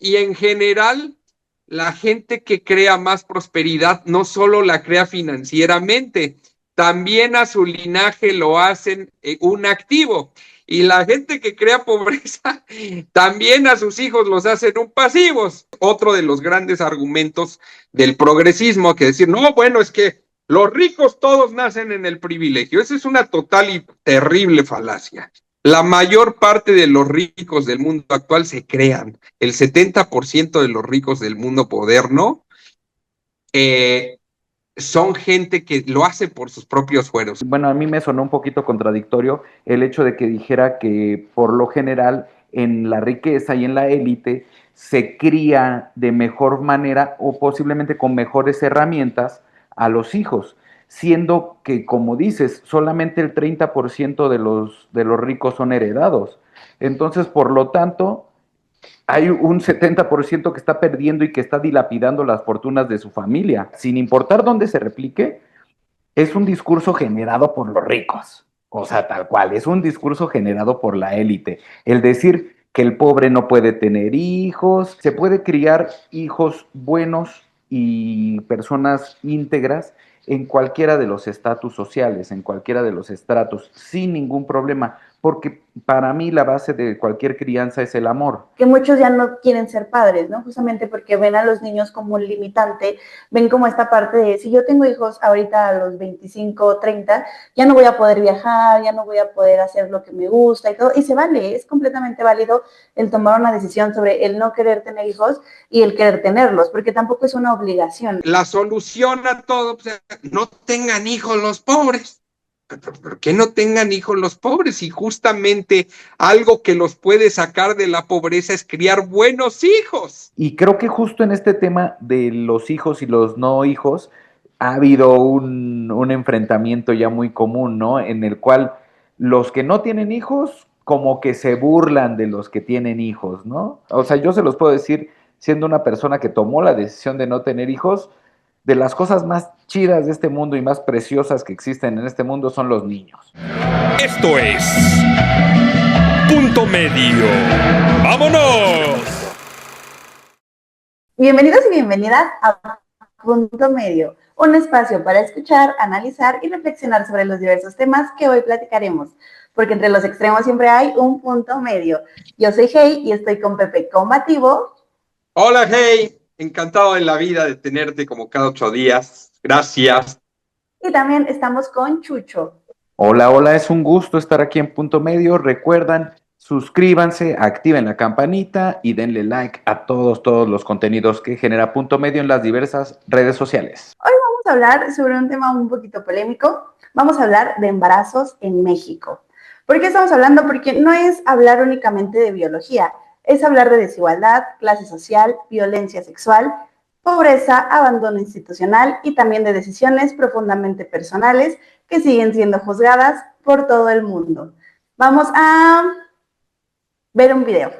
Y en general, la gente que crea más prosperidad no solo la crea financieramente, también a su linaje lo hacen un activo. Y la gente que crea pobreza, también a sus hijos los hacen un pasivos. Otro de los grandes argumentos del progresismo, que decir, no, bueno, es que los ricos todos nacen en el privilegio. Esa es una total y terrible falacia. La mayor parte de los ricos del mundo actual se crean. El 70% de los ricos del mundo moderno son gente que lo hace por sus propios fueros. Bueno, a mí me sonó un poquito contradictorio el hecho de que dijera que por lo general en la riqueza y en la élite se cría de mejor manera o posiblemente con mejores herramientas a los hijos, siendo que, como dices, solamente el 30% de los ricos son heredados. Entonces, por lo tanto, hay un 70% que está perdiendo y que está dilapidando las fortunas de su familia, sin importar dónde se replique. Es un discurso generado por los ricos, o sea, tal cual, es un discurso generado por la élite. El decir que el pobre no puede tener hijos, se puede criar hijos buenos y personas íntegras en cualquiera de los estatus sociales, en cualquiera de los estratos, sin ningún problema, porque para mí la base de cualquier crianza es el amor. Que muchos ya no quieren ser padres, ¿no? Justamente porque ven a los niños como un limitante, ven como esta parte de, si yo tengo hijos ahorita a los 25, 30, ya no voy a poder viajar, ya no voy a poder hacer lo que me gusta y todo, y se vale, es completamente válido el tomar una decisión sobre el no querer tener hijos y el querer tenerlos, porque tampoco es una obligación. La solución a todo, o sea, no tengan hijos los pobres. ¿Por qué no tengan hijos los pobres? Y justamente algo que los puede sacar de la pobreza es criar buenos hijos. Y creo que justo en este tema de los hijos y los no hijos ha habido un enfrentamiento ya muy común, ¿no? En el cual los que no tienen hijos como que se burlan de los que tienen hijos, ¿no? O sea, yo se los puedo decir, siendo una persona que tomó la decisión de no tener hijos, de las cosas más chidas de este mundo y más preciosas que existen en este mundo son los niños. Esto es Punto Medio. ¡Vámonos! Bienvenidos y bienvenidas a Punto Medio, un espacio para escuchar, analizar y reflexionar sobre los diversos temas que hoy platicaremos, porque entre los extremos siempre hay un punto medio. Yo soy Hey y estoy con Pepe Combativo. Hola, Hey. Encantado en la vida de tenerte como cada 8 días. Gracias. Y también estamos con Chucho. Hola, hola, es un gusto estar aquí en Punto Medio. Recuerdan, suscríbanse, activen la campanita y denle like a todos los contenidos que genera Punto Medio en las diversas redes sociales. Hoy vamos a hablar sobre un tema un poquito polémico. Vamos a hablar de embarazos en México. ¿Por qué estamos hablando? Porque no es hablar únicamente de biología. Es hablar de desigualdad, clase social, violencia sexual, pobreza, abandono institucional y también de decisiones profundamente personales que siguen siendo juzgadas por todo el mundo. Vamos a ver un video.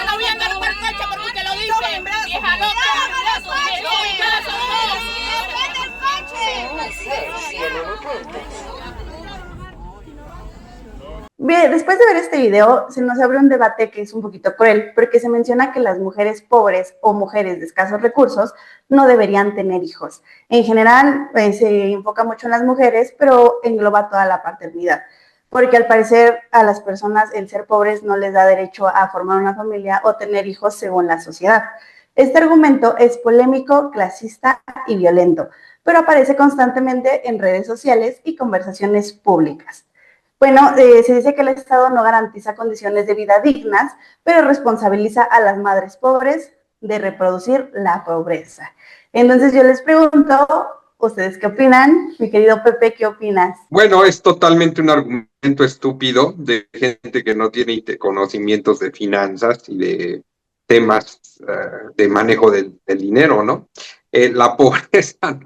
No voy a andar por el coche porque usted lo dice, vieja loca. Bien, después de ver este video, se nos abre un debate que es un poquito cruel, porque se menciona que las mujeres pobres o mujeres de escasos recursos no deberían tener hijos. En general, se enfoca mucho en las mujeres, pero engloba toda la paternidad, porque al parecer a las personas el ser pobres no les da derecho a formar una familia o tener hijos según la sociedad. Este argumento es polémico, clasista y violento, pero aparece constantemente en redes sociales y conversaciones públicas. Bueno, se dice que el Estado no garantiza condiciones de vida dignas, pero responsabiliza a las madres pobres de reproducir la pobreza. Entonces yo les pregunto, ¿ustedes qué opinan? Mi querido Pepe, ¿qué opinas? Bueno, es totalmente un argumento estúpido de gente que no tiene conocimientos de finanzas y de temas de manejo del dinero, ¿no? La pobreza,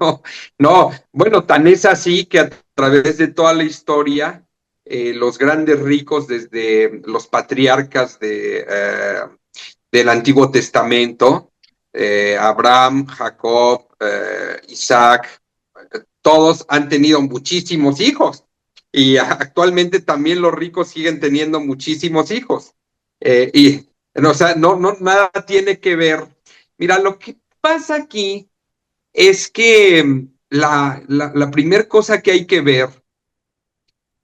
bueno, tan es así que a través de toda la historia, los grandes ricos, desde los patriarcas del Antiguo Testamento, Abraham, Jacob, Isaac, todos han tenido muchísimos hijos. Y actualmente también los ricos siguen teniendo muchísimos hijos. O sea, nada tiene que ver. Mira, lo que pasa aquí es que la primera cosa que hay que ver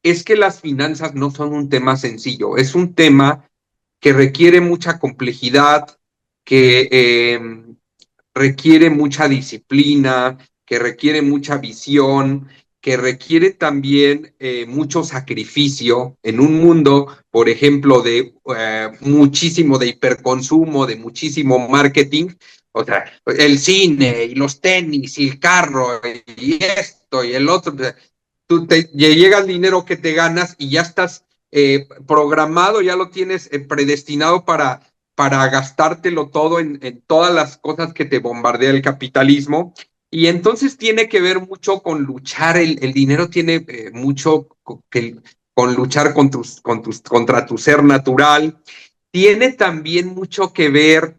es que las finanzas no son un tema sencillo, es un tema que requiere mucha complejidad, que requiere mucha disciplina, que requiere mucha visión, que requiere también mucho sacrificio en un mundo, por ejemplo, de muchísimo de hiperconsumo, de muchísimo marketing. O sea, el cine y los tenis y el carro y esto y el otro. Llega el dinero que te ganas y ya estás programado, ya lo tienes predestinado para gastártelo todo en todas las cosas que te bombardea el capitalismo. Y entonces tiene que ver mucho con luchar, el dinero tiene mucho con luchar contra tu ser natural, tiene también mucho que ver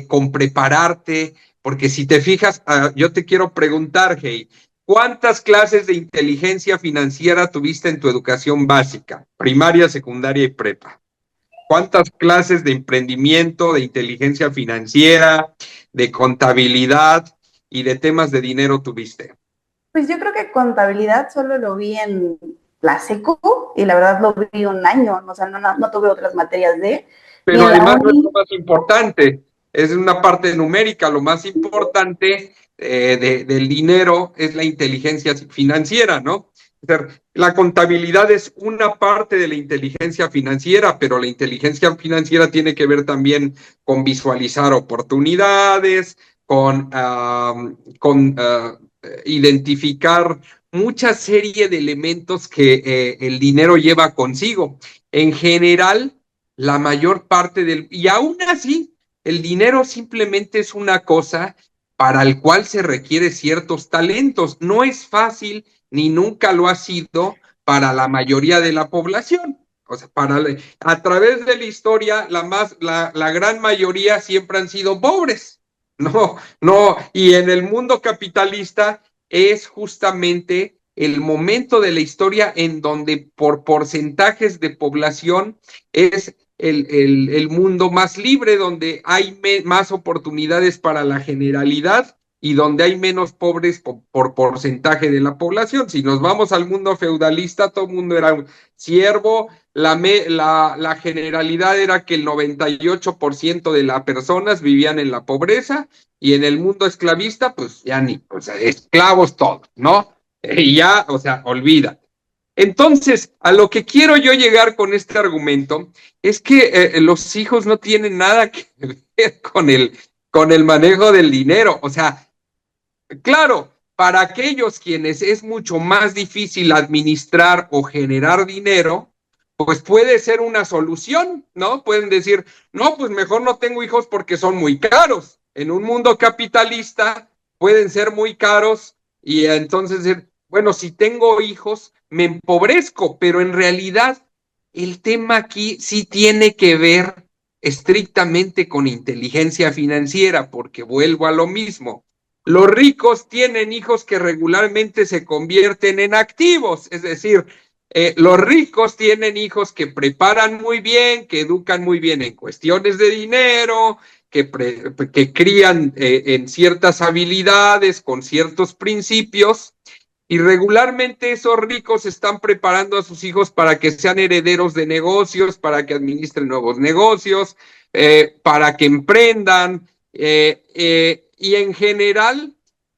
con prepararte, porque si te fijas, yo te quiero preguntar, Hey, ¿cuántas clases de inteligencia financiera tuviste en tu educación básica, primaria, secundaria y prepa? ¿Cuántas clases de emprendimiento, de inteligencia financiera, de contabilidad y de temas de dinero tuviste? Pues yo creo que contabilidad solo lo vi en la secu y la verdad lo vi un año, o sea, no tuve otras materias de... Pero además no es lo más importante, es una parte numérica, lo más importante del dinero es la inteligencia financiera, ¿no? O sea, la contabilidad es una parte de la inteligencia financiera, pero la inteligencia financiera tiene que ver también con visualizar oportunidades, con identificar mucha serie de elementos que el dinero lleva consigo. En general, la mayor parte y aún así, el dinero simplemente es una cosa para el cual se requiere ciertos talentos. No es fácil ni nunca lo ha sido para la mayoría de la población. O sea, a través de la historia, la gran mayoría siempre han sido pobres. No, y en el mundo capitalista es justamente el momento de la historia en donde por porcentajes de población es el mundo más libre, donde hay más oportunidades para la generalidad y donde hay menos pobres por porcentaje de la población. Si nos vamos al mundo feudalista, todo el mundo era un siervo, la generalidad era que el 98% de las personas vivían en la pobreza, y en el mundo esclavista, pues ya o sea, esclavos todos, ¿no? Y ya, o sea, olvida. Entonces, a lo que quiero yo llegar con este argumento es que los hijos no tienen nada que ver con el manejo del dinero. O sea, claro, para aquellos quienes es mucho más difícil administrar o generar dinero, pues puede ser una solución, ¿no? Pueden decir, no, pues mejor no tengo hijos porque son muy caros. En un mundo capitalista pueden ser muy caros y entonces, bueno, si tengo hijos, me empobrezco, pero en realidad el tema aquí sí tiene que ver estrictamente con inteligencia financiera, porque vuelvo a lo mismo. Los ricos tienen hijos que regularmente se convierten en activos, es decir, los ricos tienen hijos que preparan muy bien, que educan muy bien en cuestiones de dinero, que crían en ciertas habilidades, con ciertos principios, y regularmente esos ricos están preparando a sus hijos para que sean herederos de negocios, para que administren nuevos negocios, para que emprendan, y en general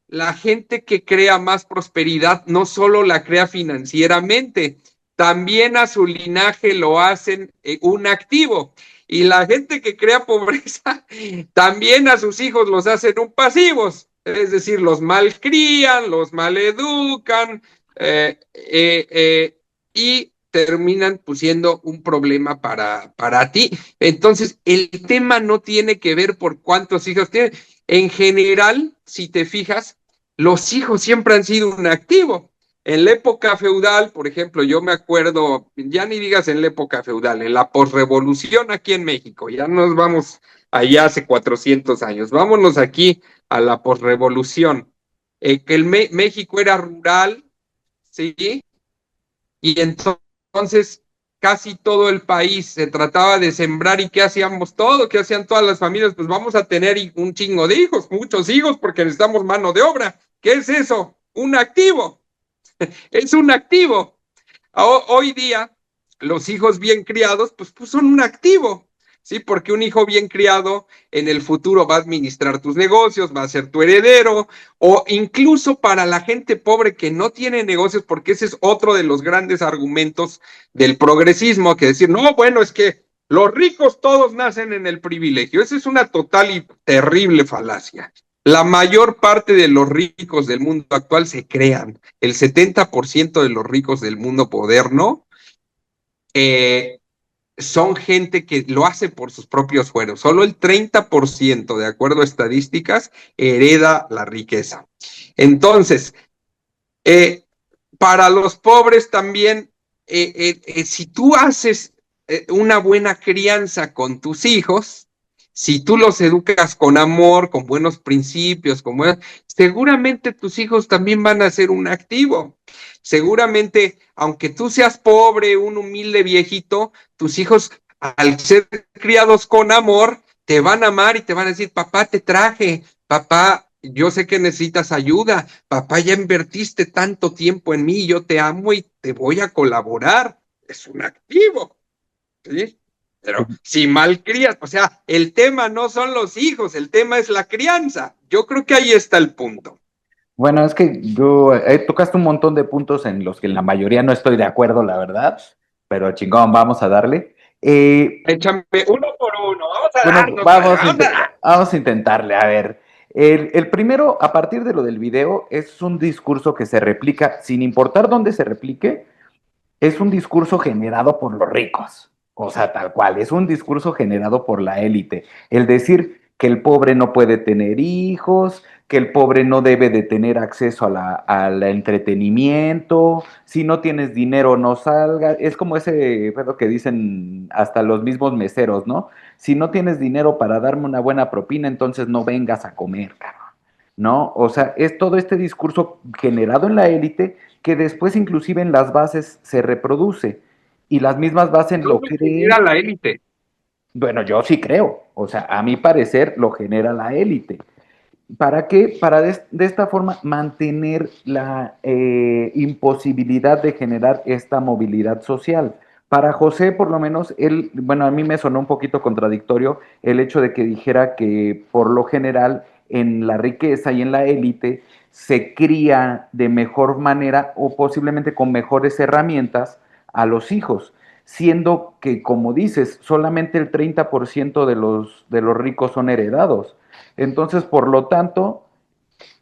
la gente que crea más prosperidad no solo la crea financieramente, también a su linaje lo hacen un activo. Y la gente que crea pobreza, también a sus hijos los hacen un pasivos. Es decir, los malcrían, los maleducan y terminan siendo un problema para ti. Entonces, el tema no tiene que ver por cuántos hijos tienen. En general, si te fijas, los hijos siempre han sido un activo. En la época feudal, por ejemplo, yo me acuerdo, ya ni digas en la época feudal, en la posrevolución aquí en México, ya nos vamos allá hace 400 años, vámonos aquí a la posrevolución, que México era rural, ¿sí? Y entonces casi todo el país se trataba de sembrar y ¿qué hacíamos todo? ¿Qué hacían todas las familias? Pues vamos a tener un chingo de hijos, muchos hijos, porque necesitamos mano de obra. ¿Qué es eso? Un activo, es un activo. Hoy día, los hijos bien criados, pues son un activo, ¿sí? Porque un hijo bien criado en el futuro va a administrar tus negocios, va a ser tu heredero, o incluso para la gente pobre que no tiene negocios, porque ese es otro de los grandes argumentos del progresismo, que decir, no, bueno, es que los ricos todos nacen en el privilegio. Esa es una total y terrible falacia. La mayor parte de los ricos del mundo actual se crean. El 70% de los ricos del mundo moderno eh, son gente que lo hace por sus propios fueros. Solo el 30%, de acuerdo a estadísticas, hereda la riqueza. Entonces, eh, para los pobres también, si tú haces una buena crianza con tus hijos, si tú los educas con amor, con buenos principios, seguramente tus hijos también van a ser un activo. Seguramente, aunque tú seas pobre, un humilde viejito, tus hijos, al ser criados con amor, te van a amar y te van a decir, papá, te traje, papá, yo sé que necesitas ayuda, papá, ya invertiste tanto tiempo en mí, yo te amo y te voy a colaborar. Es un activo, ¿sí? Pero si mal crías, o sea, el tema no son los hijos, el tema es la crianza. Yo creo que ahí está el punto. Bueno, es que yo tocaste un montón de puntos en los que en la mayoría no estoy de acuerdo, la verdad, pero chingón, vamos a darle. Échame uno por uno, vamos a Bueno, darnos, vamos a dar. vamos a intentarle. A ver, el primero, a partir de lo del video, es un discurso que se replica, sin importar dónde se replique, es un discurso generado por los ricos. O sea, tal cual, es un discurso generado por la élite. El decir que el pobre no puede tener hijos, que el pobre no debe de tener acceso al entretenimiento, si no tienes dinero no salga, es como ese pedo que dicen hasta los mismos meseros, ¿no? Si no tienes dinero para darme una buena propina, entonces no vengas a comer, cabrón, ¿no? O sea, es todo este discurso generado en la élite que después inclusive en las bases se reproduce y las mismas bases lo ¿Dónde genera creen. la élite? Bueno, yo sí creo, o sea, a mi parecer lo genera la élite. ¿Para qué? Para de esta forma mantener la imposibilidad de generar esta movilidad social. Para José, por lo menos, él, bueno, a mí me sonó un poquito contradictorio el hecho de que dijera que por lo general en la riqueza y en la élite se cría de mejor manera o posiblemente con mejores herramientas a los hijos, siendo que, como dices, solamente el 30% de los ricos son heredados. Entonces, por lo tanto,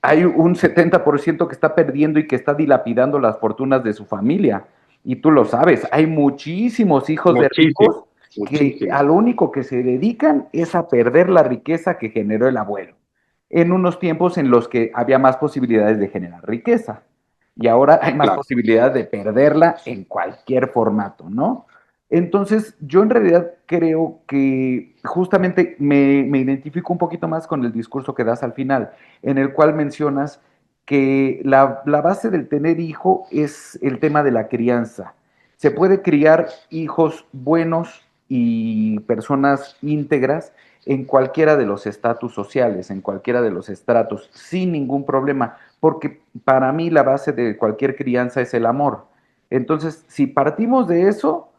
hay un 70% que está perdiendo y que está dilapidando las fortunas de su familia. Y tú lo sabes, hay muchísimos hijos de Muchísimo, ricos que muchísimo. a lo único que se dedican es a perder la riqueza que generó el abuelo, en unos tiempos en los que había más posibilidades de generar riqueza. Y ahora hay más Claro. posibilidades de perderla en cualquier formato, ¿no? Entonces, yo en realidad creo que justamente me identifico un poquito más con el discurso que das al final, en el cual mencionas que la base del tener hijo es el tema de la crianza. Se puede criar hijos buenos y personas íntegras en cualquiera de los estatus sociales, en cualquiera de los estratos, sin ningún problema, porque para mí la base de cualquier crianza es el amor. Entonces, si partimos de eso,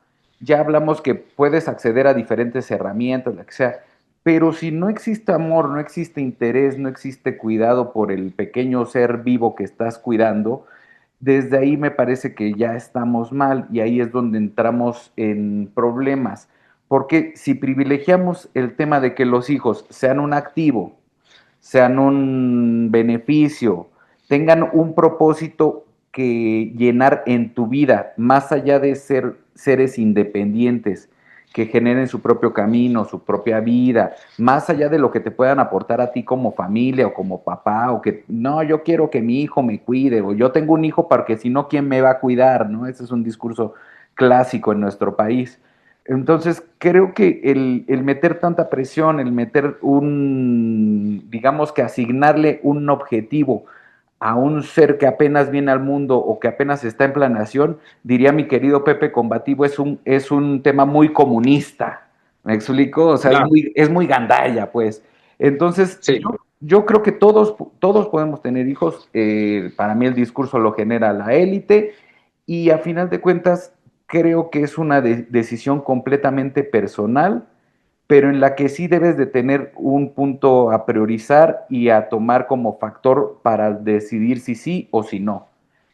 ya hablamos que puedes acceder a diferentes herramientas, lo que sea, pero si no existe amor, no existe interés, no existe cuidado por el pequeño ser vivo que estás cuidando, desde ahí me parece que ya estamos mal y ahí es donde entramos en problemas. Porque si privilegiamos el tema de que los hijos sean un activo, sean un beneficio, tengan un propósito que llenar en tu vida, más allá de ser seres independientes que generen su propio camino, su propia vida, más allá de lo que te puedan aportar a ti como familia o como papá, o que no, yo quiero que mi hijo me cuide, o yo tengo un hijo porque si no, ¿quién me va a cuidar? ¿No? Ese es un discurso clásico en nuestro país. Entonces, creo que el meter tanta presión, el meter digamos que asignarle un objetivo a un ser que apenas viene al mundo o que apenas está en planeación, diría mi querido Pepe Combativo, es un tema muy comunista. ¿Me explico? O sea, Claro, es muy gandalla, pues. Entonces, sí. yo creo que todos podemos tener hijos. Para mí el discurso lo genera la élite y a final de cuentas creo que es una decisión completamente personal, pero en la que sí debes de tener un punto a priorizar y a tomar como factor para decidir si sí o si no.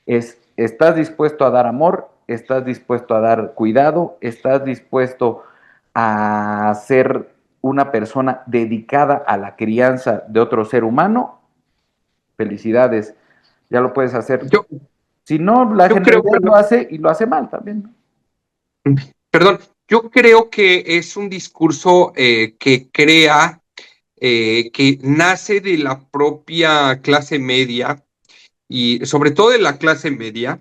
¿Estás dispuesto a dar amor? ¿Estás dispuesto a dar cuidado? ¿Estás dispuesto a ser una persona dedicada a la crianza de otro ser humano? Felicidades, ya lo puedes hacer. Yo, Si no, la yo creo, generalidad lo hace y lo hace mal también, ¿no? perdón, yo creo que es un discurso que crea, que nace de la propia clase media y sobre todo de la clase media,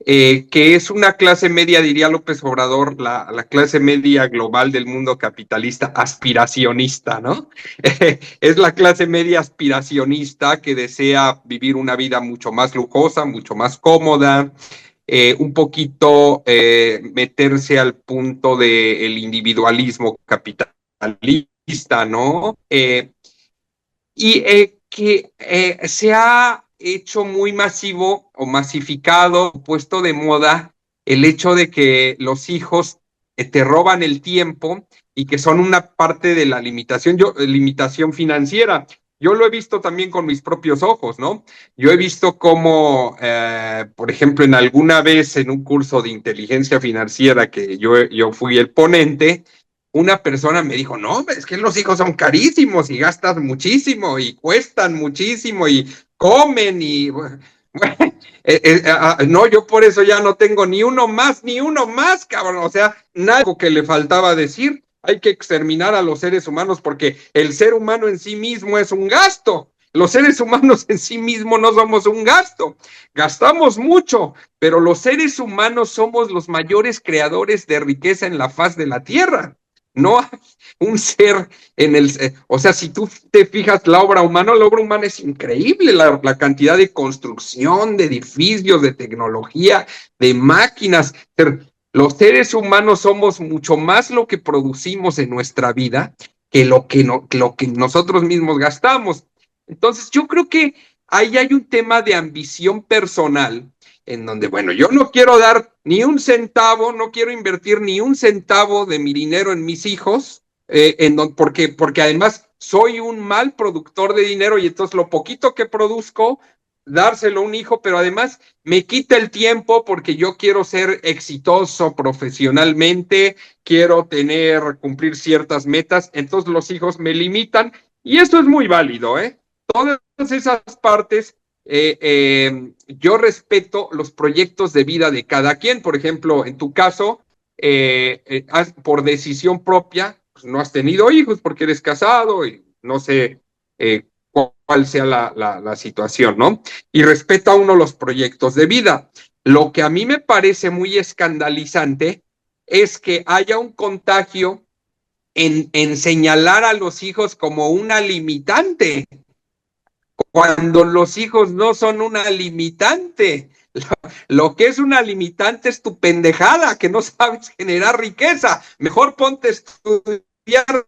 que es una clase media, diría López Obrador, la clase media global del mundo capitalista aspiracionista, ¿no? Es la clase media aspiracionista que desea vivir una vida mucho más lujosa, mucho más cómoda, un poquito meterse al punto del individualismo capitalista, ¿no? Que se ha hecho muy masivo o masificado, puesto de moda el hecho de que los hijos te roban el tiempo y que son una parte de la limitación financiera. Yo lo he visto también con mis propios ojos, ¿no? Yo he visto cómo, por ejemplo, en alguna vez en un curso de inteligencia financiera que yo fui el ponente, una persona me dijo, no, es que los hijos son carísimos y gastan muchísimo y cuestan muchísimo y comen y bueno, no, yo por eso ya no tengo ni uno más, cabrón. O sea, nada que le faltaba decir. Hay que exterminar a los seres humanos porque el ser humano en sí mismo es un gasto. Los seres humanos en sí mismos no somos un gasto. Gastamos mucho, pero los seres humanos somos los mayores creadores de riqueza en la faz de la tierra. No hay un ser o sea, si tú te fijas la obra humana es increíble, la cantidad de construcción, de edificios, de tecnología, de máquinas. Los seres humanos somos mucho más lo que producimos en nuestra vida que lo que nosotros mismos gastamos. Entonces, yo creo que ahí hay un tema de ambición personal en donde, bueno, yo no quiero dar ni un centavo, no quiero invertir ni un centavo de mi dinero en mis hijos, porque además soy un mal productor de dinero y entonces lo poquito que produzco, dárselo a un hijo, pero además me quita el tiempo porque yo quiero ser exitoso profesionalmente, quiero cumplir ciertas metas, entonces los hijos me limitan y esto es muy válido, ¿eh? Todas esas partes yo respeto los proyectos de vida de cada quien. Por ejemplo, en tu caso, por decisión propia, pues no has tenido hijos porque eres casado y no sé cuál sea la situación, ¿no? Y respeta uno los proyectos de vida. Lo que a mí me parece muy escandalizante es que haya un contagio en señalar a los hijos como una limitante cuando los hijos no son una limitante. Lo que es una limitante es tu pendejada, que no sabes generar riqueza. Mejor ponte a estudiar.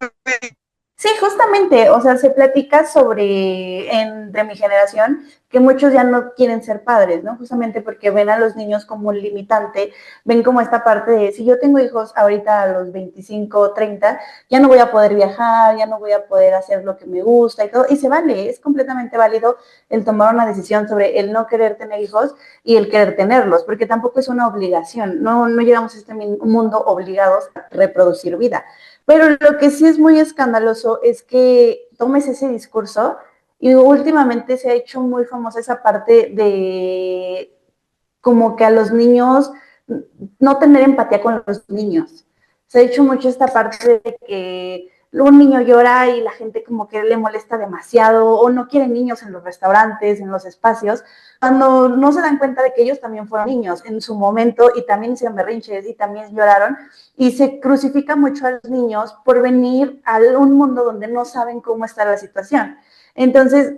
Sí, justamente, o sea, se platica sobre, de mi generación, que muchos ya no quieren ser padres, ¿no? Justamente porque ven a los niños como un limitante, ven como esta parte de, si yo tengo hijos ahorita a los 25, 30, ya no voy a poder viajar, ya no voy a poder hacer lo que me gusta y todo, y se vale, es completamente válido el tomar una decisión sobre el no querer tener hijos y el querer tenerlos, porque tampoco es una obligación, no llegamos a este mundo obligados a reproducir vida. Pero lo que sí es muy escandaloso es que tomes ese discurso y últimamente se ha hecho muy famosa esa parte de como que a los niños, no tener empatía con los niños, Se ha dicho mucho esta parte de que un niño llora y la gente como que le molesta demasiado o no quiere niños en los restaurantes, en los espacios, cuando no se dan cuenta de que ellos también fueron niños en su momento y también hicieron berrinches y también lloraron, y se crucifica mucho a los niños por venir a un mundo donde no saben cómo está la situación. Entonces,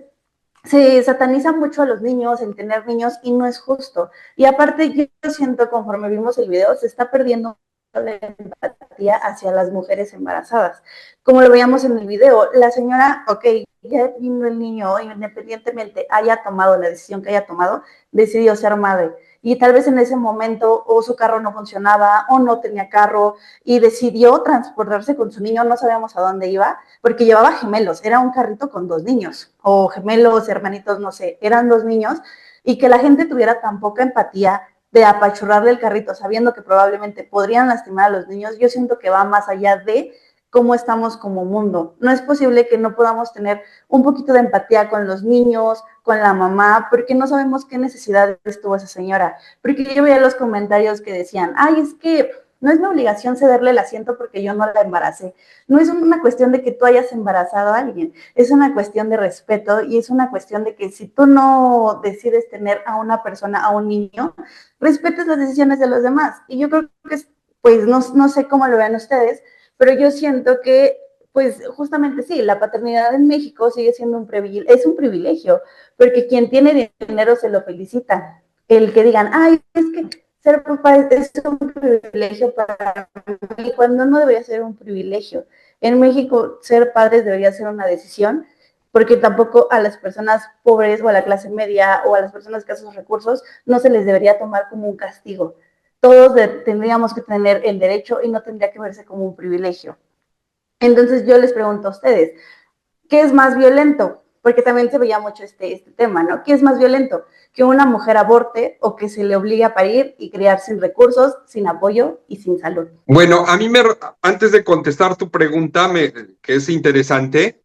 se sataniza mucho a los niños, el tener niños, y no es justo. Y aparte, yo siento, conforme vimos el video, se está perdiendo la empatía hacia las mujeres embarazadas. Como lo veíamos en el video, la señora, ok, ya vino el niño, independientemente haya tomado la decisión que haya tomado, decidió ser madre. Y tal vez en ese momento o su carro no funcionaba o no tenía carro y decidió transportarse con su niño, no sabíamos a dónde iba, porque llevaba gemelos, era un carrito con 2 niños, o gemelos, hermanitos, no sé, eran 2 niños, y que la gente tuviera tan poca empatía de apachurrarle el carrito sabiendo que probablemente podrían lastimar a los niños, yo siento que va más allá de cómo estamos como mundo. No es posible que no podamos tener un poquito de empatía con los niños, con la mamá, porque no sabemos qué necesidades tuvo esa señora. Porque yo veía los comentarios que decían, ay, es que no es mi obligación cederle el asiento porque yo no la embaracé. No es una cuestión de que tú hayas embarazado a alguien, es una cuestión de respeto y es una cuestión de que si tú no decides tener a una persona, a un niño, respetes las decisiones de los demás. Y yo creo que, pues, no sé cómo lo vean ustedes, pero yo siento que, pues, justamente sí, la paternidad en México sigue siendo es un privilegio, porque quien tiene dinero se lo felicita. El que digan, ay, es que ser papá es un privilegio para mí, cuando no debería ser un privilegio. En México, ser padres debería ser una decisión, porque tampoco a las personas pobres o a la clase media o a las personas de escasos recursos no se les debería tomar como un castigo. Todos tendríamos que tener el derecho y no tendría que verse como un privilegio. Entonces yo les pregunto a ustedes, ¿qué es más violento? Porque también se veía mucho este tema, ¿no? ¿Qué es más violento? ¿Que una mujer aborte o que se le obligue a parir y criar sin recursos, sin apoyo y sin salud? Bueno, antes de contestar tu pregunta, que es interesante,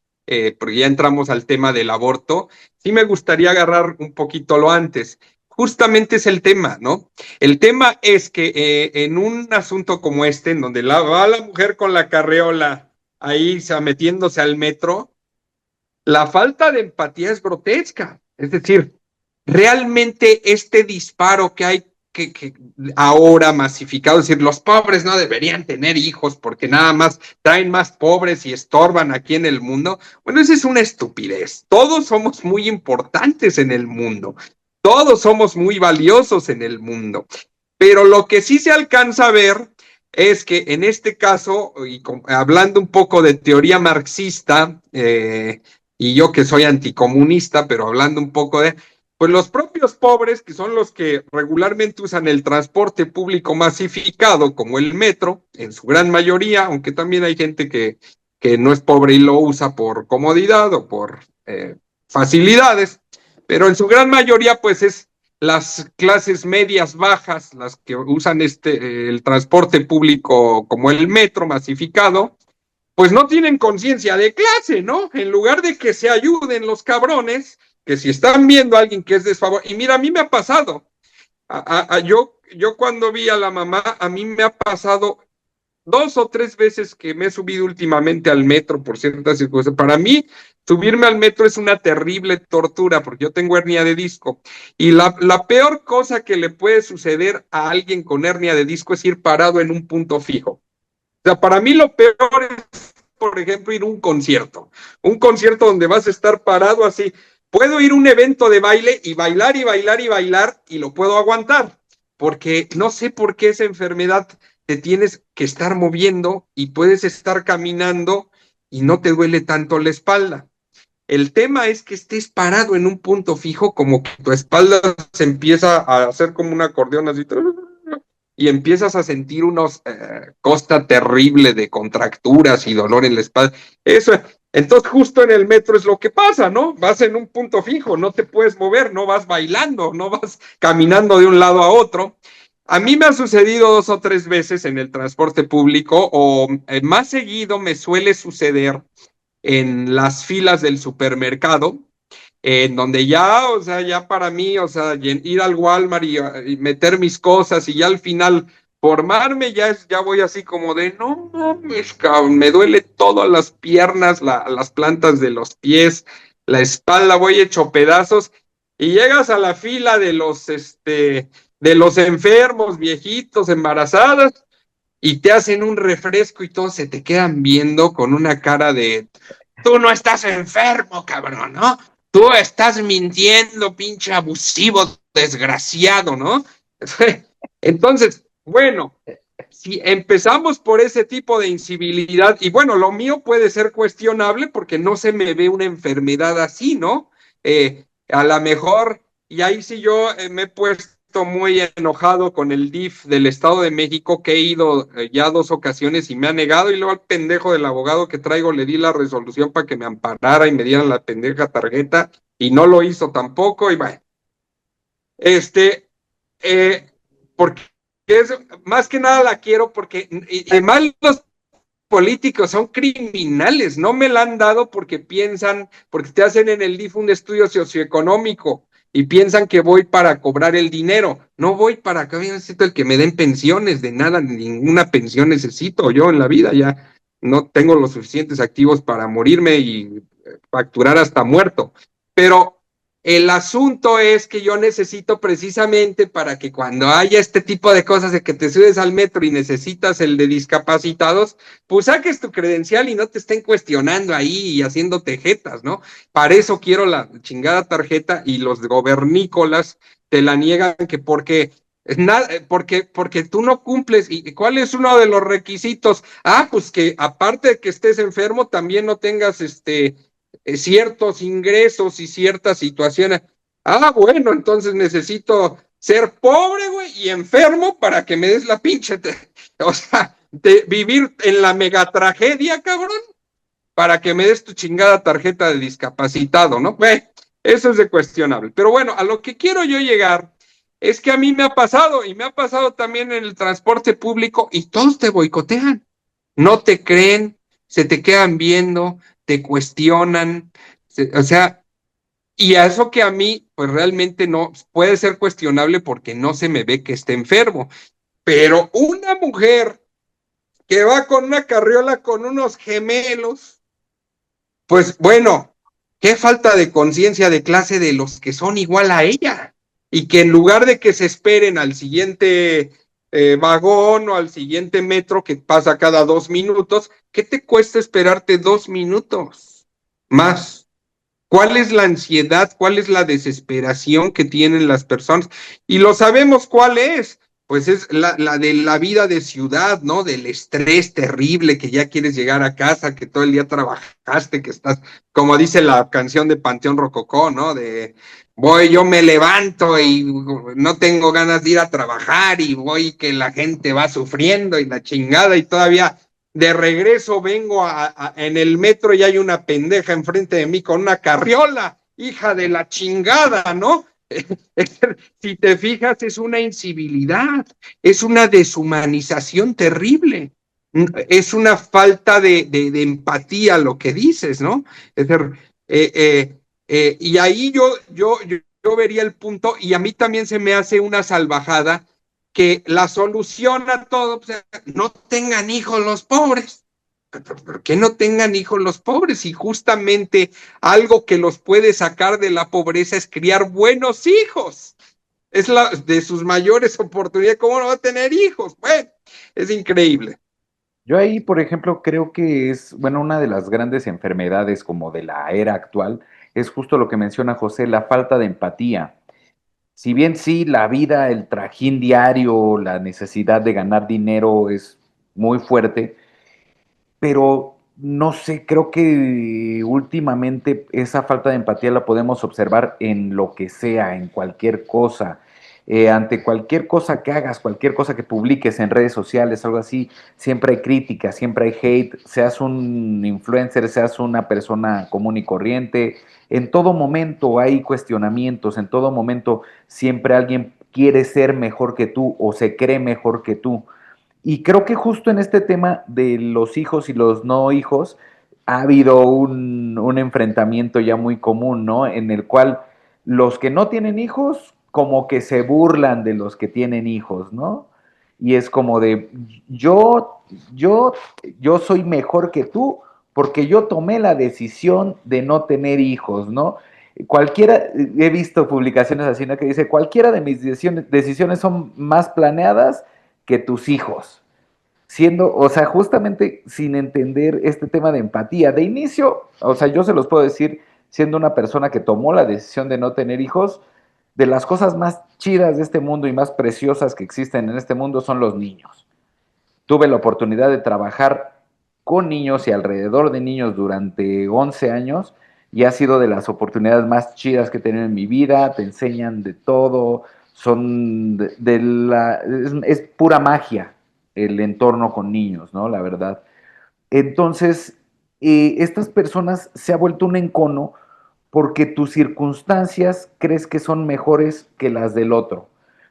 porque ya entramos al tema del aborto, sí me gustaría agarrar un poquito lo antes. Justamente es el tema, ¿no? El tema es que en un asunto como este, en donde va la mujer con la carreola ahí metiéndose al metro, la falta de empatía es grotesca. Es decir, realmente este disparo que hay que ahora masificado, es decir, los pobres no deberían tener hijos porque nada más traen más pobres y estorban aquí en el mundo. Bueno, esa es una estupidez. Todos somos muy importantes en el mundo. Todos somos muy valiosos en el mundo. Pero lo que sí se alcanza a ver es que en este caso, y hablando un poco de teoría marxista, y yo que soy anticomunista, pero hablando un poco pues los propios pobres, que son los que regularmente usan el transporte público masificado, como el metro, en su gran mayoría, aunque también hay gente que no es pobre y lo usa por comodidad o por facilidades, pero en su gran mayoría, pues es las clases medias bajas las que usan el transporte público como el metro masificado, pues no tienen conciencia de clase, ¿no? En lugar de que se ayuden los cabrones, que si están viendo a alguien que es desfavorecido, y mira, a mí me ha pasado, yo cuando vi a la mamá, a mí me ha pasado 2 o 3 veces que me he subido últimamente al metro por ciertas circunstancias. Para mí, subirme al metro es una terrible tortura porque yo tengo hernia de disco. Y la peor cosa que le puede suceder a alguien con hernia de disco es ir parado en un punto fijo. O sea, para mí lo peor es, por ejemplo, ir a un concierto donde vas a estar parado así. Puedo ir a un evento de baile y bailar y bailar y bailar y lo puedo aguantar, porque no sé por qué esa enfermedad te tienes que estar moviendo y puedes estar caminando y no te duele tanto la espalda. El tema es que estés parado en un punto fijo, como que tu espalda se empieza a hacer como un acordeón así, y empiezas a sentir unos costa terrible de contracturas y dolor en la espalda. Eso, entonces justo en el metro es lo que pasa, ¿no? Vas en un punto fijo, no te puedes mover, no vas bailando, no vas caminando de un lado a otro. A mí me ha sucedido 2 o 3 veces en el transporte público, o más seguido me suele suceder en las filas del supermercado, en donde ya, o sea, ya para mí, o sea, ir al Walmart y meter mis cosas y ya al final formarme, ya voy así como de, no mames, cabrón, me duele todas las piernas, las plantas de los pies, la espalda, voy hecho pedazos, y llegas a la fila de los enfermos, viejitos, embarazadas, y te hacen un refresco y todos se te quedan viendo con una cara de, tú no estás enfermo, cabrón, ¿no? Tú estás mintiendo, pinche abusivo, desgraciado, ¿no? Entonces, bueno, si empezamos por ese tipo de incivilidad, y bueno, lo mío puede ser cuestionable porque no se me ve una enfermedad así, ¿no? A lo mejor, y ahí sí yo me he puesto muy enojado con el DIF del Estado de México, que he ido ya 2 ocasiones y me ha negado, y luego al pendejo del abogado que traigo le di la resolución para que me amparara y me dieran la pendeja tarjeta, y no lo hizo tampoco, y bueno, este, eh, porque es, más que nada la quiero porque además los políticos son criminales, no me la han dado porque piensan, porque te hacen en el DIF un estudio socioeconómico y piensan que voy para cobrar el dinero, no voy para acá, yo necesito el que me den pensiones, de nada, ninguna pensión necesito yo en la vida, ya no tengo los suficientes activos para morirme y facturar hasta muerto, pero el asunto es que yo necesito precisamente para que cuando haya este tipo de cosas de que te subes al metro y necesitas el de discapacitados, pues saques tu credencial y no te estén cuestionando ahí y haciéndote jetas, ¿no? Para eso quiero la chingada tarjeta y los gobernícolas te la niegan que porque tú no cumples. ¿Y cuál es uno de los requisitos? Ah, pues que aparte de que estés enfermo, también no tengas ciertos ingresos y ciertas situaciones. Ah, bueno, entonces necesito ser pobre, güey, y enfermo para que me des la pinche, o sea, de vivir en la megatragedia, cabrón, para que me des tu chingada tarjeta de discapacitado, ¿no? Eso es de cuestionable. Pero bueno, a lo que quiero yo llegar es que a mí me ha pasado, y me ha pasado también en el transporte público, y todos te boicotean, no te creen, se te quedan viendo, te cuestionan, o sea, y a eso que a mí, pues realmente no, puede ser cuestionable porque no se me ve que esté enfermo, pero una mujer que va con una carriola con unos gemelos, pues bueno, qué falta de conciencia de clase de los que son igual a ella, y que en lugar de que se esperen al siguiente vagón o al siguiente metro que pasa cada 2 minutos, ¿qué te cuesta esperarte 2 minutos más? ¿Cuál es la ansiedad? ¿Cuál es la desesperación que tienen las personas? Y lo sabemos cuál es. Pues es la de la vida de ciudad, ¿no? Del estrés terrible, que ya quieres llegar a casa, que todo el día trabajaste, que estás, como dice la canción de Panteón Rococó, ¿no? De voy, yo me levanto y no tengo ganas de ir a trabajar y voy que la gente va sufriendo y la chingada y todavía de regreso vengo en el metro y hay una pendeja enfrente de mí con una carriola, hija de la chingada, ¿no? Si te fijas, es una incivilidad, es una deshumanización terrible, es una falta de empatía lo que dices, ¿no? Es decir, y ahí yo vería el punto, y a mí también se me hace una salvajada que la solución a todo, o sea, no tengan hijos los pobres. ¿Por qué no tengan hijos los pobres? Y justamente algo que los puede sacar de la pobreza es criar buenos hijos. Es la de sus mayores oportunidades. ¿Cómo no va a tener hijos? Bueno, es increíble. Yo ahí, por ejemplo, creo que es, bueno, una de las grandes enfermedades como de la era actual es justo lo que menciona José, la falta de empatía. Si bien sí, la vida, el trajín diario, la necesidad de ganar dinero es muy fuerte, pero no sé, creo que últimamente esa falta de empatía la podemos observar en lo que sea, en cualquier cosa. Ante cualquier cosa que hagas, cualquier cosa que publiques en redes sociales, algo así, siempre hay crítica, siempre hay hate, seas un influencer, seas una persona común y corriente, en todo momento hay cuestionamientos, en todo momento siempre alguien quiere ser mejor que tú o se cree mejor que tú. Y creo que justo en este tema de los hijos y los no hijos ha habido un enfrentamiento ya muy común, ¿no? En el cual los que no tienen hijos como que se burlan de los que tienen hijos, ¿no? y es como de yo, yo, yo soy mejor que tú porque yo tomé la decisión de no tener hijos, ¿no? Cualquiera, he visto publicaciones así, ¿no? Que dice, cualquiera de mis decisiones son más planeadas que tus hijos. Siendo, o sea, justamente sin entender este tema de empatía. De inicio, o sea, yo se los puedo decir, siendo una persona que tomó la decisión de no tener hijos, de las cosas más chidas de este mundo y más preciosas que existen en este mundo son los niños. Tuve la oportunidad de trabajar con niños y alrededor de niños durante 11 años y ha sido de las oportunidades más chidas que he tenido en mi vida. Te enseñan de todo, son es pura magia el entorno con niños, ¿no? La verdad. Entonces, estas personas se ha vuelto un encono porque tus circunstancias crees que son mejores que las del otro.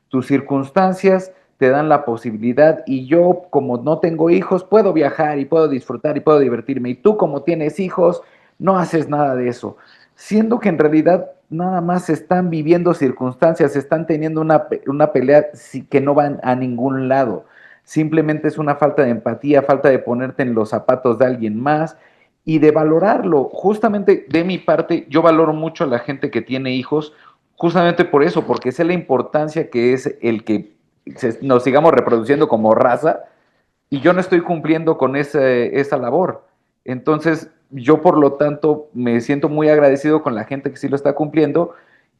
Tus circunstancias te dan la posibilidad y yo como no tengo hijos puedo viajar y puedo disfrutar y puedo divertirme y tú como tienes hijos no haces nada de eso, siendo que en realidad nada más están viviendo circunstancias, están teniendo una pelea que no van a ningún lado, simplemente es una falta de empatía, falta de ponerte en los zapatos de alguien más y de valorarlo. Justamente de mi parte, yo valoro mucho a la gente que tiene hijos, justamente por eso, porque sé la importancia que es el que nos sigamos reproduciendo como raza y yo no estoy cumpliendo con esa labor. Entonces, yo por lo tanto me siento muy agradecido con la gente que sí lo está cumpliendo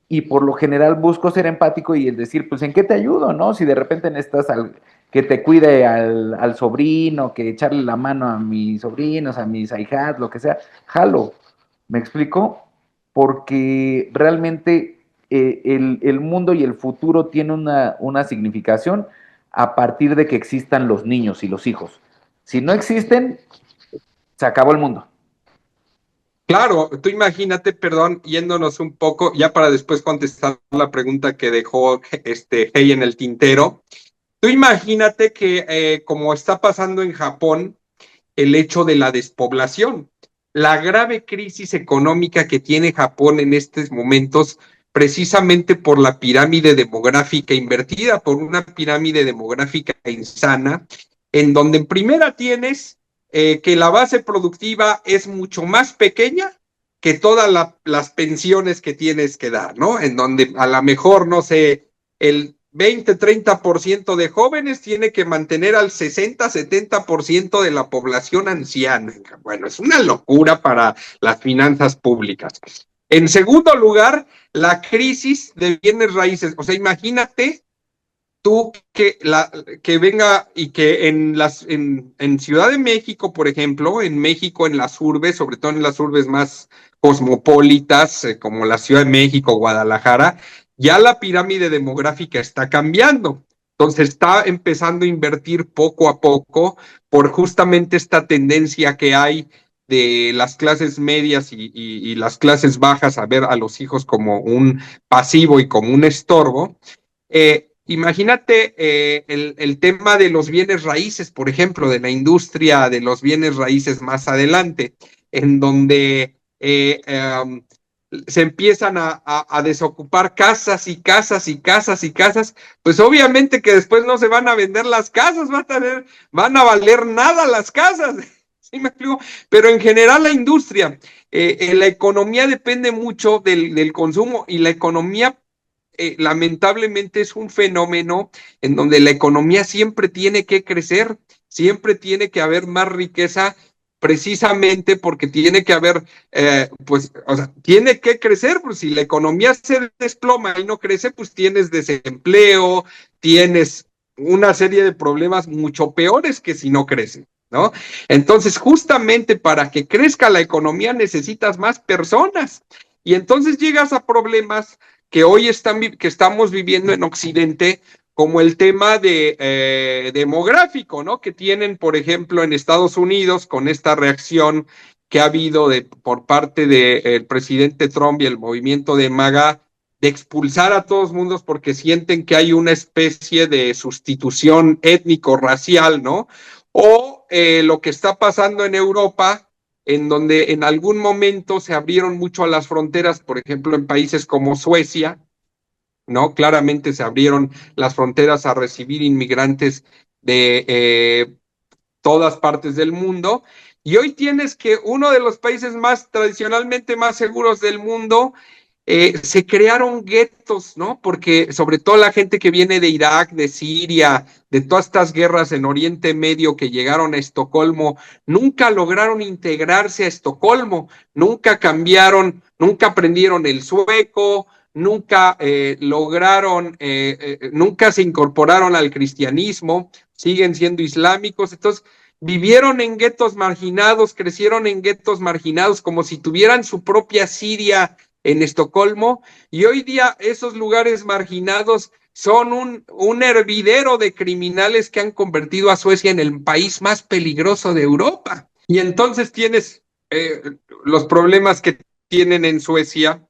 y por lo general busco ser empático y el decir, pues, ¿en qué te ayudo, no? Si de repente necesitas que te cuide al sobrino, que echarle la mano a mis sobrinos, a mis ahijadas, lo que sea, jalo. ¿Me explico? Porque realmente el mundo y el futuro tiene una significación a partir de que existan los niños y los hijos. Si no existen, se acabó el mundo. Claro, tú imagínate, perdón, yéndonos un poco, ya para después contestar la pregunta que dejó Hey en el tintero. Tú imagínate que como está pasando en Japón, el hecho de la despoblación, la grave crisis económica que tiene Japón en estos momentos, precisamente por la pirámide demográfica invertida, por una pirámide demográfica insana, en donde en primera tienes que la base productiva es mucho más pequeña que todas las pensiones que tienes que dar, ¿no? En donde a lo mejor, no sé, el 20-30% de jóvenes tiene que mantener al 60-70% de la población anciana. Bueno, es una locura para las finanzas públicas. En segundo lugar, la crisis de bienes raíces. O sea, imagínate tú que venga y que en Ciudad de México, por ejemplo, en México, en las urbes, sobre todo en las urbes más cosmopolitas, como la Ciudad de México, Guadalajara, ya la pirámide demográfica está cambiando. Entonces está empezando a invertir poco a poco por justamente esta tendencia que hay de las clases medias y las clases bajas a ver a los hijos como un pasivo y como un estorbo. Imagínate el tema de los bienes raíces, por ejemplo, de la industria de los bienes raíces más adelante, en donde se empiezan a desocupar casas y casas y casas y casas, pues obviamente que después no se van a vender las casas, van a valer nada las casas. ¿Sí me explico? Pero en general la industria, la economía depende mucho del consumo y la economía lamentablemente es un fenómeno en donde la economía siempre tiene que crecer, siempre tiene que haber más riqueza, precisamente porque tiene que haber, pues, o sea, tiene que crecer, pues si la economía se desploma y no crece, pues tienes desempleo, tienes una serie de problemas mucho peores que si no crece, ¿no? Entonces, justamente para que crezca la economía necesitas más personas y entonces llegas a problemas que hoy que estamos viviendo en Occidente, como el tema demográfico, ¿no? Que tienen, por ejemplo, en Estados Unidos, con esta reacción que ha habido por parte del presidente Trump y el movimiento de MAGA, de expulsar a todos mundos porque sienten que hay una especie de sustitución étnico-racial, ¿no? O lo que está pasando en Europa, en donde en algún momento se abrieron mucho a las fronteras, por ejemplo, en países como Suecia, ¿no? Claramente se abrieron las fronteras a recibir inmigrantes de todas partes del mundo. Y hoy tienes que uno de los países más tradicionalmente más seguros del mundo, se crearon guetos, ¿no? Porque sobre todo la gente que viene de Irak, de Siria, de todas estas guerras en Oriente Medio que llegaron a Estocolmo, nunca lograron integrarse a Estocolmo, nunca cambiaron, nunca aprendieron el sueco, nunca nunca se incorporaron al cristianismo, siguen siendo islámicos. Entonces vivieron en guetos marginados, crecieron en guetos marginados, como si tuvieran su propia Siria en Estocolmo, y hoy día esos lugares marginados son un hervidero de criminales que han convertido a Suecia en el país más peligroso de Europa. Y entonces tienes los problemas que tienen en Suecia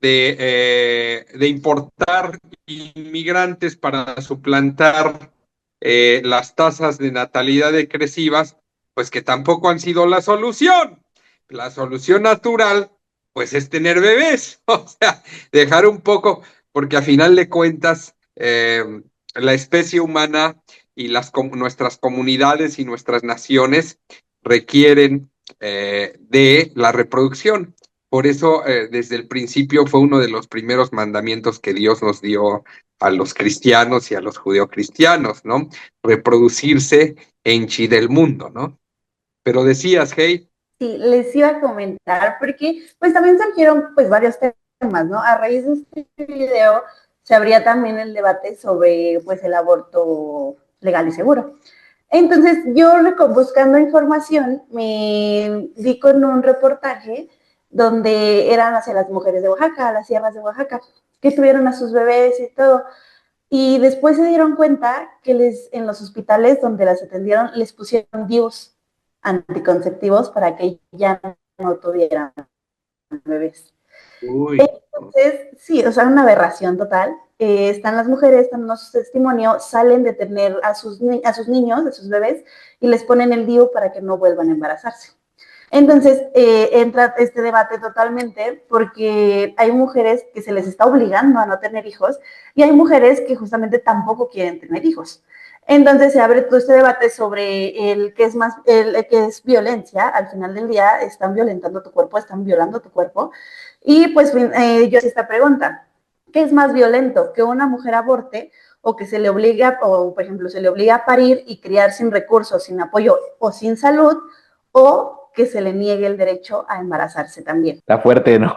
de importar inmigrantes para suplantar las tasas de natalidad decresivas, pues que tampoco han sido la solución. La solución natural, pues es tener bebés, o sea, dejar un poco, porque a final de cuentas, la especie humana y nuestras comunidades y nuestras naciones requieren de la reproducción. Por eso, desde el principio fue uno de los primeros mandamientos que Dios nos dio a los cristianos y a los judeocristianos, ¿no? Reproducirse en chi del mundo, ¿no? Pero decías, Hey. Sí, les iba a comentar porque pues también surgieron pues varios temas, ¿no? A raíz de este video se abría también el debate sobre pues el aborto legal y seguro. Entonces yo buscando información me di con un reportaje donde eran hacia las mujeres de Oaxaca, las sierras de Oaxaca, que tuvieron a sus bebés y todo. Y después se dieron cuenta que en los hospitales donde las atendieron les pusieron DIUs anticonceptivos para que ya no tuvieran bebés. Uy. Entonces, sí, o sea, una aberración total. Están las mujeres, están los testimonios, salen de tener a sus niños, a sus bebés, y les ponen el DIU para que no vuelvan a embarazarse. Entonces, entra este debate totalmente porque hay mujeres que se les está obligando a no tener hijos y hay mujeres que justamente tampoco quieren tener hijos. Entonces se abre todo este debate sobre el que es violencia. Al final del día están violentando tu cuerpo, están violando tu cuerpo. Y pues yo hice esta pregunta: ¿qué es más violento? ¿Que una mujer aborte o que se le obliga, o por ejemplo, se le obliga a parir y criar sin recursos, sin apoyo o sin salud, o que se le niegue el derecho a embarazarse también? Está fuerte, ¿no?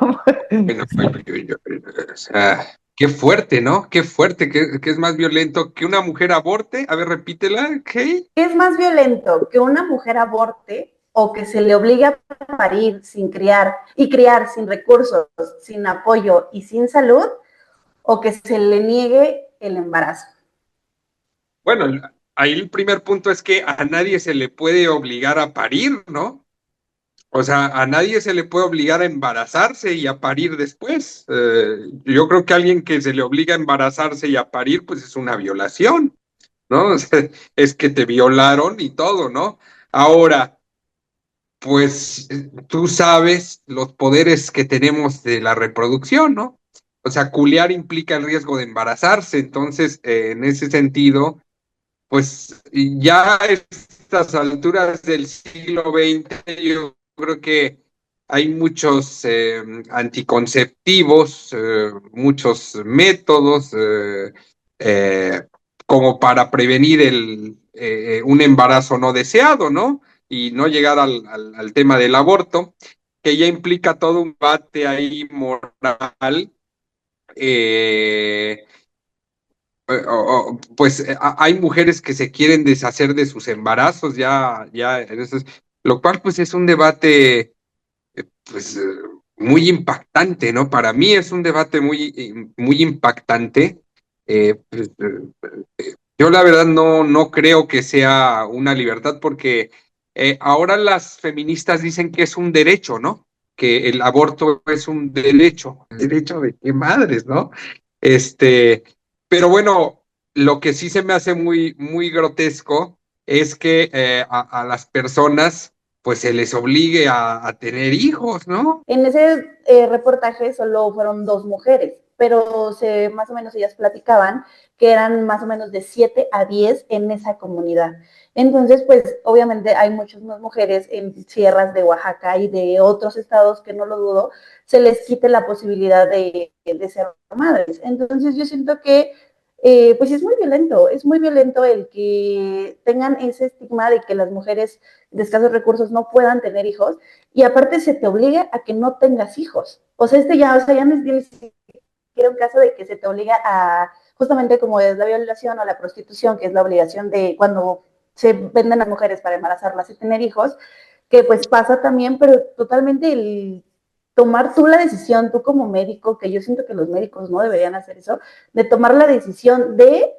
Bueno, o sea, qué fuerte, ¿no? Qué fuerte, que es más violento que una mujer aborte. A ver, repítela, ¿qué? ¿Qué es más violento? ¿Que una mujer aborte o que se le obligue a parir sin criar sin recursos, sin apoyo y sin salud, o que se le niegue el embarazo? Bueno, ahí el primer punto es que a nadie se le puede obligar a parir, ¿no? O sea, a nadie se le puede obligar a embarazarse y a parir después. Yo creo que a alguien que se le obliga a embarazarse y a parir, pues es una violación, ¿no? O sea, es que te violaron y todo, ¿no? Ahora, pues tú sabes los poderes que tenemos de la reproducción, ¿no? O sea, culiar implica el riesgo de embarazarse, entonces, en ese sentido, pues ya a estas alturas del siglo XX, yo creo que hay muchos anticonceptivos, muchos métodos eh, como para prevenir un embarazo no deseado, ¿no? Y no llegar al tema del aborto, que ya implica todo un debate ahí moral. eh, pues hay mujeres que se quieren deshacer de sus embarazos, lo cual pues es un debate pues muy impactante, ¿no? Para mí es un debate muy impactante. Yo la verdad no creo que sea una libertad porque ahora las feministas dicen que es un derecho, ¿no? Que el aborto es un derecho. ¿Derecho de qué madres, no? Pero bueno, lo que sí se me hace muy grotesco es que a las personas pues se les obligue a tener hijos, ¿no? En ese reportaje solo fueron 2 mujeres pero más o menos ellas platicaban que eran más o menos de 7 a 10 en esa comunidad. Entonces, pues obviamente hay muchas más mujeres en sierras de Oaxaca y de otros estados, que no lo dudo, se les quite la posibilidad de ser madres. Entonces yo siento que pues es muy violento el que tengan ese estigma de que las mujeres de escasos recursos no puedan tener hijos, y aparte se te obliga a que no tengas hijos. O sea, ya no es ni siquiera un caso de que se te obliga a, justamente como es la violación o la prostitución, que es la obligación de cuando se venden a mujeres para embarazarlas y tener hijos, que pues pasa también, pero totalmente el tomar tú la decisión, tú como médico, que yo siento que los médicos no deberían hacer eso, de tomar la decisión de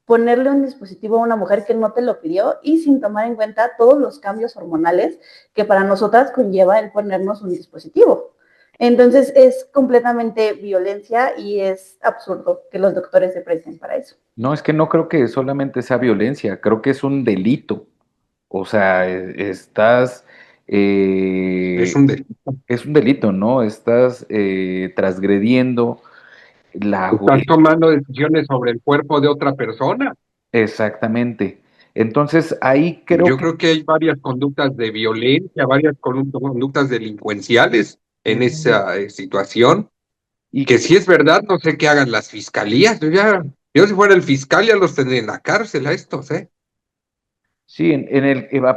ponerle un dispositivo a una mujer que no te lo pidió y sin tomar en cuenta todos los cambios hormonales que para nosotras conlleva el ponernos un dispositivo. Entonces es completamente violencia y es absurdo que los doctores se presten para eso. No, es que no creo que solamente sea violencia, creo que es un delito. O sea, estás, Es eh, un delito. es un delito, ¿no? Estás transgrediendo Estás tomando decisiones sobre el cuerpo de otra persona. exactamente. Entonces, ahí creo Yo que... creo que hay varias conductas de violencia, varias conductas delincuenciales en esa situación, Y que si es verdad, no sé qué hagan las fiscalías. Yo si fuera el fiscal ya los tendría en la cárcel a estos, ¿eh? sí,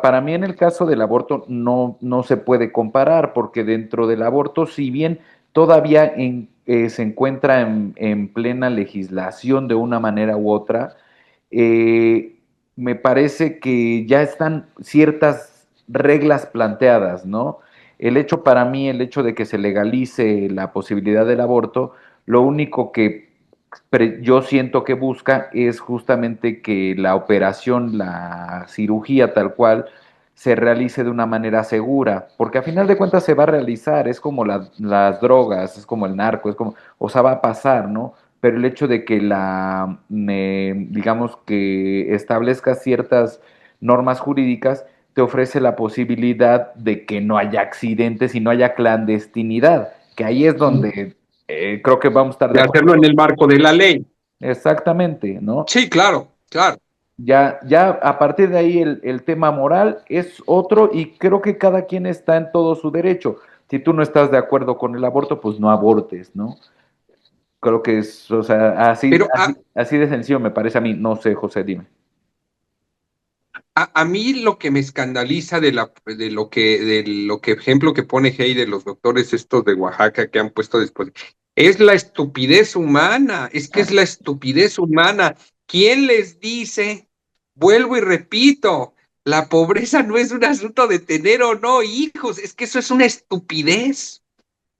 para mí en el caso del aborto no se puede comparar, porque dentro del aborto, si bien todavía se encuentra en plena legislación de una manera u otra, eh, me parece que ya están ciertas reglas planteadas, ¿no? El hecho de que se legalice la posibilidad del aborto, lo único que yo siento que busca es justamente que la operación, la cirugía tal cual, se realice de una manera segura, porque a final de cuentas se va a realizar, es como las drogas, es como el narco, es como, o sea, va a pasar, ¿no? Pero el hecho de que digamos que establezca ciertas normas jurídicas, te ofrece la posibilidad de que no haya accidentes y no haya clandestinidad, que ahí es donde creo que vamos a estar de De hacerlo acuerdo. en el marco de la ley. Exactamente, ¿no? Sí, claro, claro. Ya a partir de ahí el tema moral es otro y creo que cada quien está en todo su derecho. Si tú no estás de acuerdo con el aborto, pues no abortes, ¿no? Creo que es, o sea, Pero así de sencillo me parece a mí. No sé, José, dime. a mí lo que me escandaliza de lo que ejemplo que pone Hey de los doctores estos de Oaxaca que han puesto después, es la estupidez humana, es que es la estupidez humana. ¿Quién les dice? Vuelvo y repito, la pobreza no es un asunto de tener o no hijos, es que eso es una estupidez.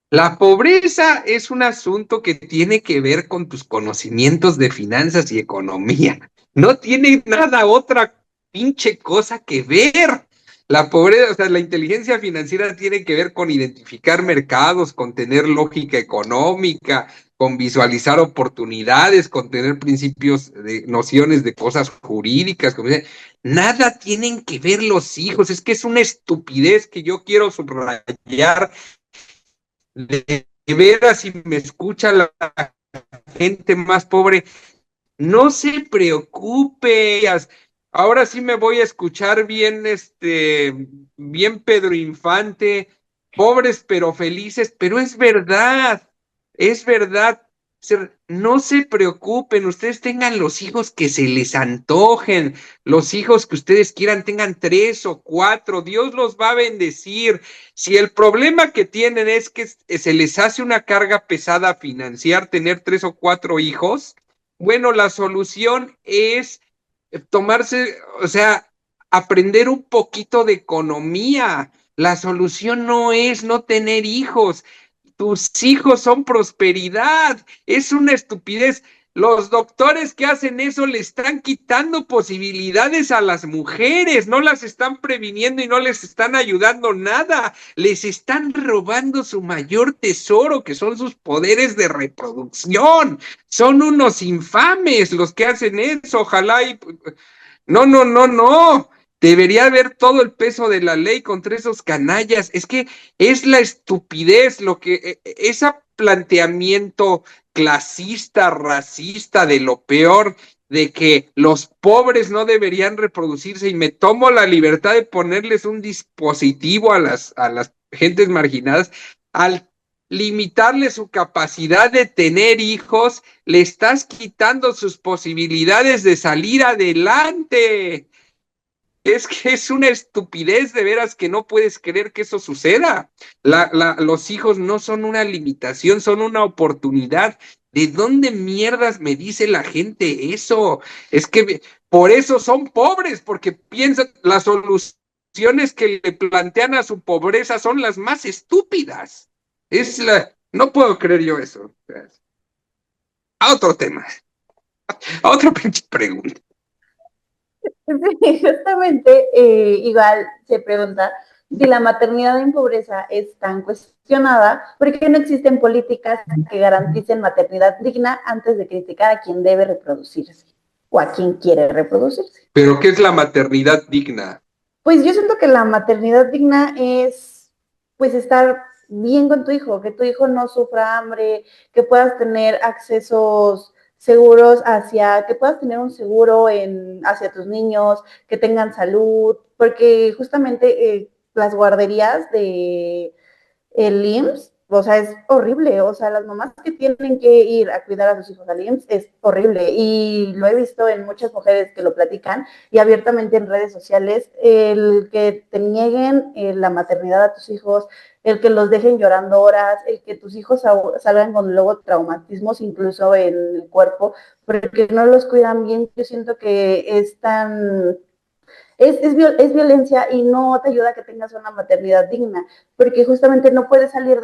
La pobreza es un asunto que tiene que ver con tus conocimientos de finanzas y economía. No tiene nada otra pinche cosa que ver. La pobreza, o sea, la inteligencia financiera tiene que ver con identificar mercados, con tener lógica económica, con visualizar oportunidades, con tener principios, nociones de cosas jurídicas. Nada tienen que ver los hijos. Es que es una estupidez que yo quiero subrayar de veras, si me escucha la gente más pobre, no se preocupe. Ahora sí me voy a escuchar bien, bien Pedro Infante, pobres pero felices, pero es verdad. No se preocupen, ustedes tengan los hijos que se les antojen, los hijos que ustedes quieran, tengan 3 o 4, Dios los va a bendecir. Si el problema que tienen es que se les hace una carga pesada financiar tener 3 o 4 hijos, bueno, la solución es tomarse, o sea, aprender un poquito de economía. La solución no es no tener hijos. Tus hijos son prosperidad. Es una estupidez. Los doctores que hacen eso le están quitando posibilidades a las mujeres, no las están previniendo y no les están ayudando nada. Les están robando su mayor tesoro, que son sus poderes de reproducción. Son unos infames los que hacen eso. Ojalá y... No, no, no, no. debería haber todo el peso de la ley contra esos canallas. Es que es la estupidez lo que ese planteamiento clasista, racista, de lo peor, de que los pobres no deberían reproducirse, y me tomo la libertad de ponerles un dispositivo a las gentes marginadas, al limitarle su capacidad de tener hijos, le estás quitando sus posibilidades de salir adelante. Es que es una estupidez, de veras, que no puedes creer que eso suceda. Los hijos no son una limitación, son una oportunidad. ¿De dónde mierdas me dice la gente eso? Es que por eso son pobres, porque piensan las soluciones que le plantean a su pobreza son las más estúpidas. No puedo creer yo eso. A otro tema, a otra pinche pregunta. Sí, justamente, igual se pregunta si la maternidad en pobreza es tan cuestionada, ¿por qué no existen políticas que garanticen maternidad digna antes de criticar a quien debe reproducirse o a quien quiere reproducirse? ¿Pero qué es la maternidad digna? Pues yo siento que la maternidad digna es, pues, estar bien con tu hijo, que tu hijo no sufra hambre, que puedas tener accesos seguros que puedas tener un seguro hacia tus niños, que tengan salud, porque justamente las guarderías de el IMSS, o sea, es horrible, o sea, las mamás que tienen que ir a cuidar a sus hijos al IMSS es horrible, y lo he visto en muchas mujeres que lo platican, y abiertamente en redes sociales, el que te nieguen la maternidad a tus hijos, el que los dejen llorando horas, el que tus hijos salgan con luego traumatismos incluso en el cuerpo, porque no los cuidan bien. Yo siento que es violencia, y no te ayuda a que tengas una maternidad digna, porque justamente no puedes salir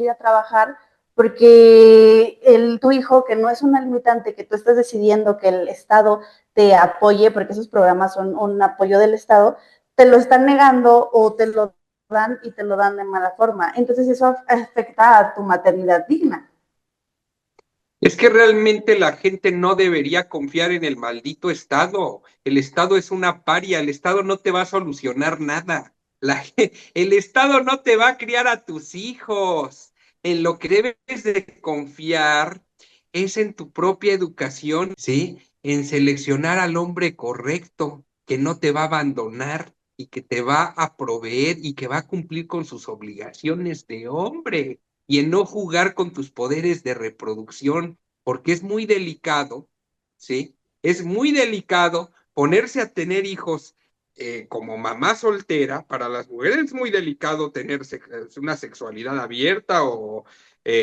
a trabajar, porque tu hijo, que no es una limitante, que tú estás decidiendo que el Estado te apoye, porque esos programas son un apoyo del Estado, te lo están negando o te lo dan, y te lo dan de mala forma. Entonces eso afecta a tu maternidad digna. Es que realmente la gente no debería confiar en el maldito Estado. El Estado es una paria, el Estado no te va a solucionar nada. El Estado no te va a criar a tus hijos. En lo que debes de confiar es en tu propia educación, ¿sí? En seleccionar al hombre correcto, que no te va a abandonar y que te va a proveer y que va a cumplir con sus obligaciones de hombre, y en no jugar con tus poderes de reproducción, porque es muy delicado, ¿sí? Es muy delicado ponerse a tener hijos como mamá soltera. Para las mujeres es muy delicado tener una sexualidad abierta o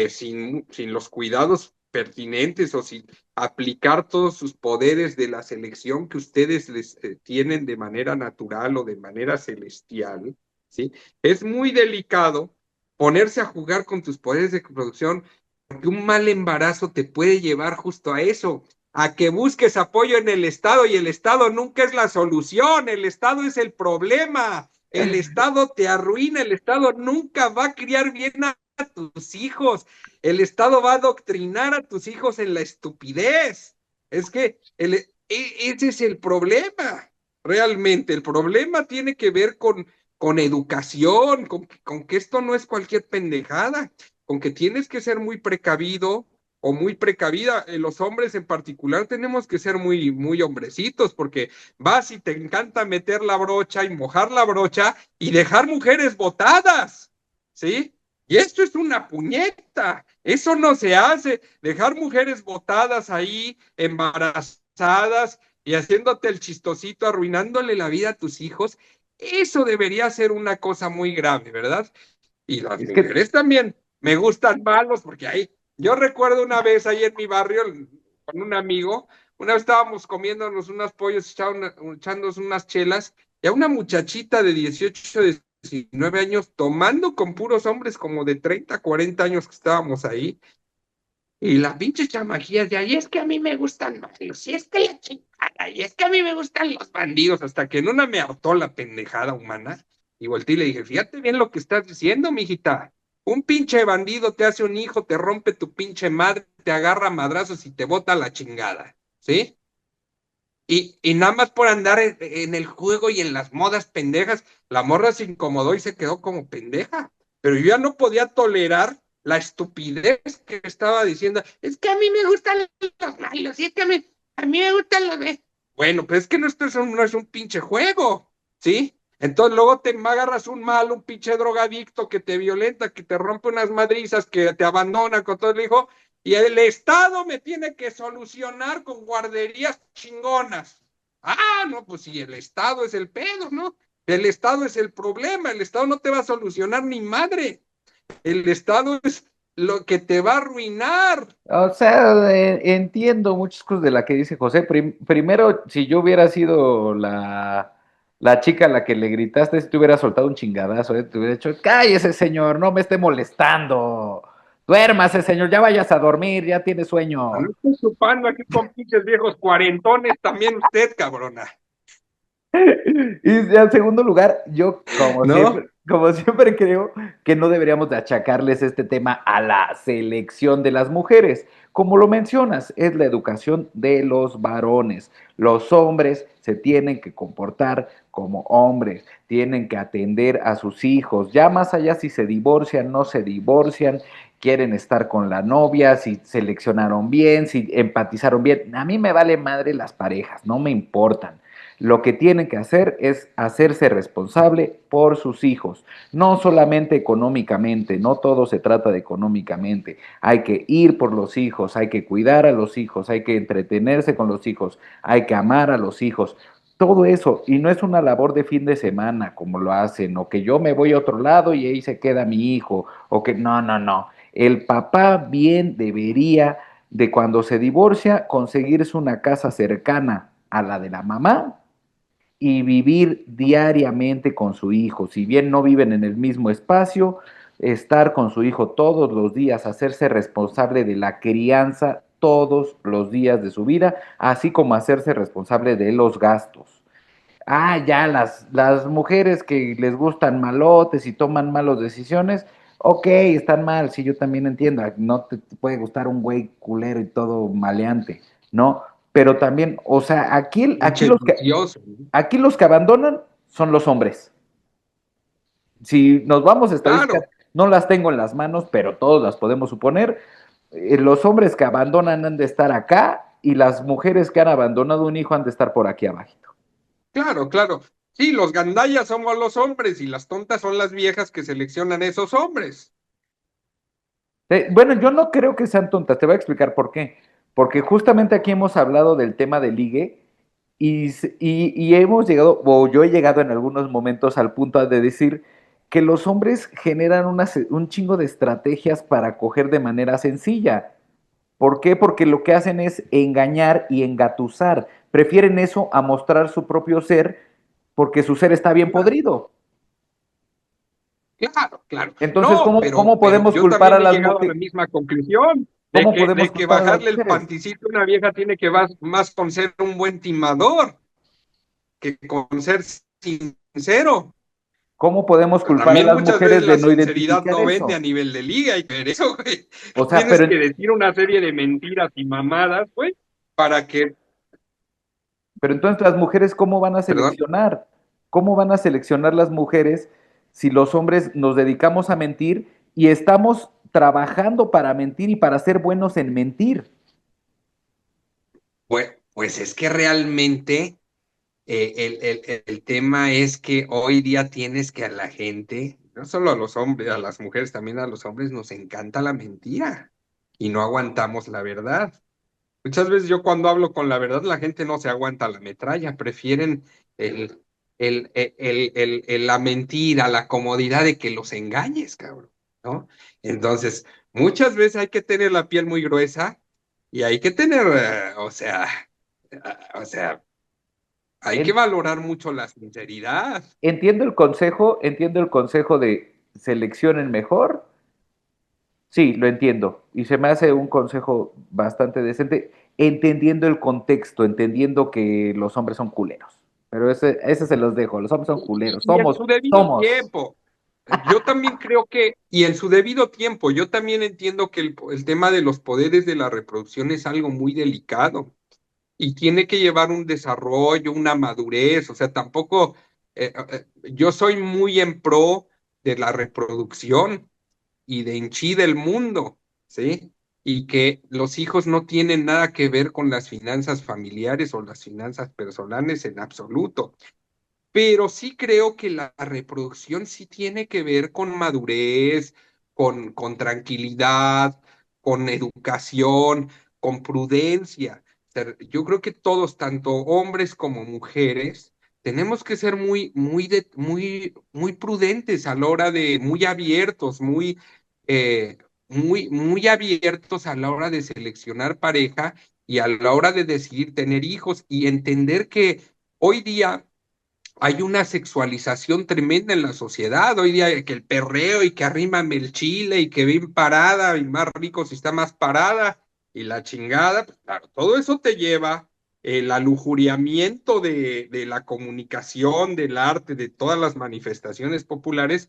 sin los cuidados pertinentes, o sin aplicar todos sus poderes de la selección que ustedes les tienen de manera natural o de manera celestial, ¿sí? Es muy delicado ponerse a jugar con tus poderes de reproducción, porque un mal embarazo te puede llevar justo a eso, a que busques apoyo en el Estado, y el Estado nunca es la solución, el Estado es el problema, el Estado te arruina, el Estado nunca va a criar bien a tus hijos, el Estado va a adoctrinar a tus hijos en la estupidez. Es que ese es el problema, realmente. El problema tiene que ver con educación, con que esto no es cualquier pendejada, con que tienes que ser muy precavido o muy precavida. Los hombres en particular tenemos que ser muy, muy hombrecitos, porque vas y te encanta meter la brocha y mojar la brocha y dejar mujeres botadas, ¿sí? Y esto es una puñeta, eso no se hace, dejar mujeres botadas ahí, embarazadas y haciéndote el chistosito, arruinándole la vida a tus hijos. Eso debería ser una cosa muy grave, ¿verdad? Y las mujeres también me gustan malos, porque yo recuerdo una vez ahí en mi barrio con un amigo, una vez estábamos comiéndonos unos pollos, echándonos unas chelas, y a una muchachita de 18, 19 años, tomando con puros hombres como de 30, 40 años que estábamos ahí, y la pinche chamaquilla de ahí, es que a mí me gustan los, y es que la chingada, y es que a mí me gustan los bandidos, hasta que en una me hartó la pendejada humana, y volteé y le dije, fíjate bien lo que estás diciendo, mijita. Un pinche bandido te hace un hijo, te rompe tu pinche madre, te agarra a madrazos y te bota a la chingada, ¿sí? Y nada más por andar en el juego y en las modas pendejas, la morra se incomodó y se quedó como pendeja. Pero yo ya no podía tolerar la estupidez que estaba diciendo. Es que a mí me gustan los malos, y es que a mí me gustan los... Bueno, pues es que no es un pinche juego, ¿sí? Entonces luego te agarras un malo, un pinche drogadicto que te violenta, que te rompe unas madrizas, que te abandona con todo el hijo, y el Estado me tiene que solucionar con guarderías chingonas. Ah, no, pues si el Estado es el pedo, ¿no? El Estado es el problema, el Estado no te va a solucionar ni madre. El Estado es lo que te va a arruinar. O sea, entiendo muchas cosas de la que dice José. Primero, si yo hubiera sido la chica a la que le gritaste, si te hubiera soltado un chingadazo, te hubiera dicho, cállese, señor, no me esté molestando. Duérmase, señor, ya vayas a dormir, ya tiene sueño. No estoy chupando aquí con pinches viejos cuarentones, también usted, cabrona. Y en segundo lugar, yo ¿No? como siempre creo que no deberíamos de achacarles este tema a la selección de las mujeres. Como lo mencionas, es la educación de los varones. Los hombres se tienen que comportar como hombres, tienen que atender a sus hijos, ya más allá si se divorcian, no se divorcian, quieren estar con la novia, si seleccionaron bien, si empatizaron bien. A mí me vale madre las parejas, no me importan. Lo que tienen que hacer es hacerse responsable por sus hijos, no solamente económicamente, no todo se trata de económicamente, hay que ir por los hijos, hay que cuidar a los hijos, hay que entretenerse con los hijos, hay que amar a los hijos, todo eso, y no es una labor de fin de semana como lo hacen, o que yo me voy a otro lado y ahí se queda mi hijo, o que no, no, no, el papá bien debería de cuando se divorcia conseguirse una casa cercana a la de la mamá y vivir diariamente con su hijo. Si bien no viven en el mismo espacio, estar con su hijo todos los días, hacerse responsable de la crianza todos los días de su vida, así como hacerse responsable de los gastos. Ah, ya las mujeres que les gustan malotes y toman malas decisiones, ok, están mal, sí, yo también entiendo, no te puede gustar un güey culero y todo maleante, ¿no? Pero también, o sea, Pinche vicioso. aquí los que abandonan son los hombres. Si nos vamos a estadísticas, Claro, no las tengo en las manos, pero todos las podemos suponer. Los hombres que abandonan han de estar acá y las mujeres que han abandonado un hijo han de estar por aquí abajito. claro, claro. Sí, los gandallas somos los hombres y las tontas son las viejas que seleccionan esos hombres. Bueno, yo no creo que sean tontas, te voy a explicar por qué. Porque justamente aquí hemos hablado del tema del ligue y hemos llegado, o yo he llegado en algunos momentos al punto de decir que los hombres generan un chingo de estrategias para coger de manera sencilla. ¿Por qué? Porque lo que hacen es engañar y engatusar. Prefieren eso a mostrar su propio ser porque su ser está bien Claro, podrido. claro, claro. Entonces, No, ¿cómo pero podemos yo culpar a también he las llegado a la mujeres? misma conclusión, ¿Cómo podemos de que culpar a las bajarle el mujeres? panticito a una vieja tiene que más con ser un buen timador que con ser sincero. ¿Cómo podemos Pero culpar a también las muchas veces mujeres de la no sinceridad identificar no vende eso? a nivel de liga y ver eso, güey. O sea, Tienes que decir una serie de mentiras y mamadas, güey, para que, pero entonces las mujeres, ¿cómo van a perdón, seleccionar? ¿Cómo van a seleccionar las mujeres si los hombres nos dedicamos a mentir y estamos trabajando para mentir y para ser buenos en mentir? pues es que realmente el tema es que hoy día tienes que a la gente, no solo a los hombres, a las mujeres, también a los hombres nos encanta la mentira y no aguantamos la verdad. Muchas veces yo cuando hablo con la verdad, la gente no se aguanta la metralla, prefieren el, la mentira, la comodidad de que los engañes, cabrón, ¿no? Entonces, muchas veces hay que tener la piel muy gruesa y hay que tener, o sea, hay que En- valorar mucho la sinceridad. entiendo el consejo de seleccionen mejor. Sí, lo entiendo. Y se me hace un consejo bastante decente, entendiendo el contexto, entendiendo que los hombres son culeros. Pero ese se los dejo, los hombres son culeros. Y en su debido Somos. tiempo. Yo también creo que, y en su debido tiempo, yo también entiendo que el tema de los poderes de la reproducción es algo muy delicado. y tiene que llevar un desarrollo, una madurez, o sea, tampoco, yo soy muy en pro de la reproducción y de en sí del mundo, ¿sí? Y que los hijos no tienen nada que ver con las finanzas familiares o las finanzas personales en absoluto. Pero sí creo que la reproducción sí tiene que ver con madurez, con tranquilidad, con educación, con prudencia. O sea, yo creo que todos, tanto hombres como mujeres, tenemos que ser muy prudentes a la hora de, muy abiertos, muy abiertos a la hora de seleccionar pareja y a la hora de decidir tener hijos y entender que hoy día hay una sexualización tremenda en la sociedad. Hoy día que el perreo y que arrímame el chile y que bien parada y más rico si está más parada y la chingada, pues claro, todo eso te lleva el alujuriamiento de la comunicación, del arte, de todas las manifestaciones populares,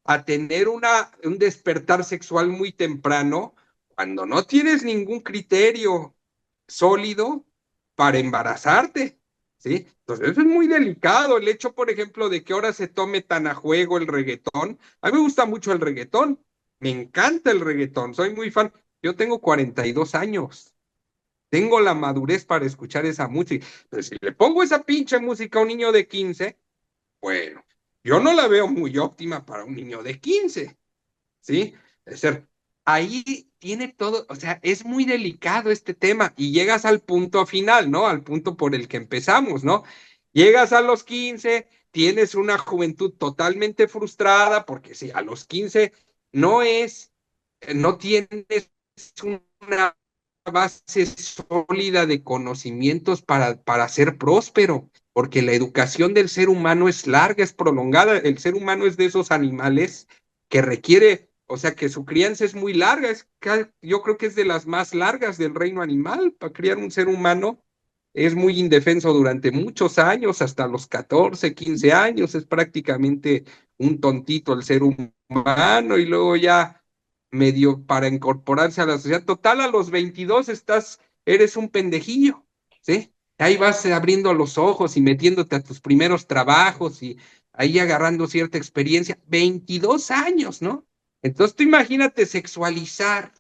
a tener un despertar sexual muy temprano cuando no tienes ningún criterio sólido para embarazarte. ¿Sí? Entonces, eso es muy delicado. El hecho, por ejemplo, de que ahora se tome tan a juego el reggaetón. A mí me gusta mucho el reggaetón. Me encanta el reggaetón. Soy muy fan. Yo tengo 42 años. Tengo la madurez para escuchar esa música. Pero si le pongo esa pinche música a un niño de 15, bueno, yo no la veo muy óptima para un niño de 15. ¿Sí? Es decir, ahí tiene todo, o sea, es muy delicado este tema y llegas al punto final, ¿no? Al punto por el que empezamos, ¿no? Llegas a los 15, tienes una juventud totalmente frustrada porque si a los 15 no tienes una base sólida de conocimientos para ser próspero, porque la educación del ser humano es larga, es prolongada. El ser humano es de esos animales que requiere, o sea, que su crianza es muy larga, yo creo que es de las más largas del reino animal. Para criar un ser humano es muy indefenso durante muchos años, hasta los 14, 15 años, es prácticamente un tontito el ser humano y luego ya medio para incorporarse a la sociedad. Total, a los 22 eres un pendejillo, ¿sí? Ahí vas abriendo los ojos y metiéndote a tus primeros trabajos y ahí agarrando cierta experiencia. 22 años, ¿no? Entonces tú imagínate sexualizar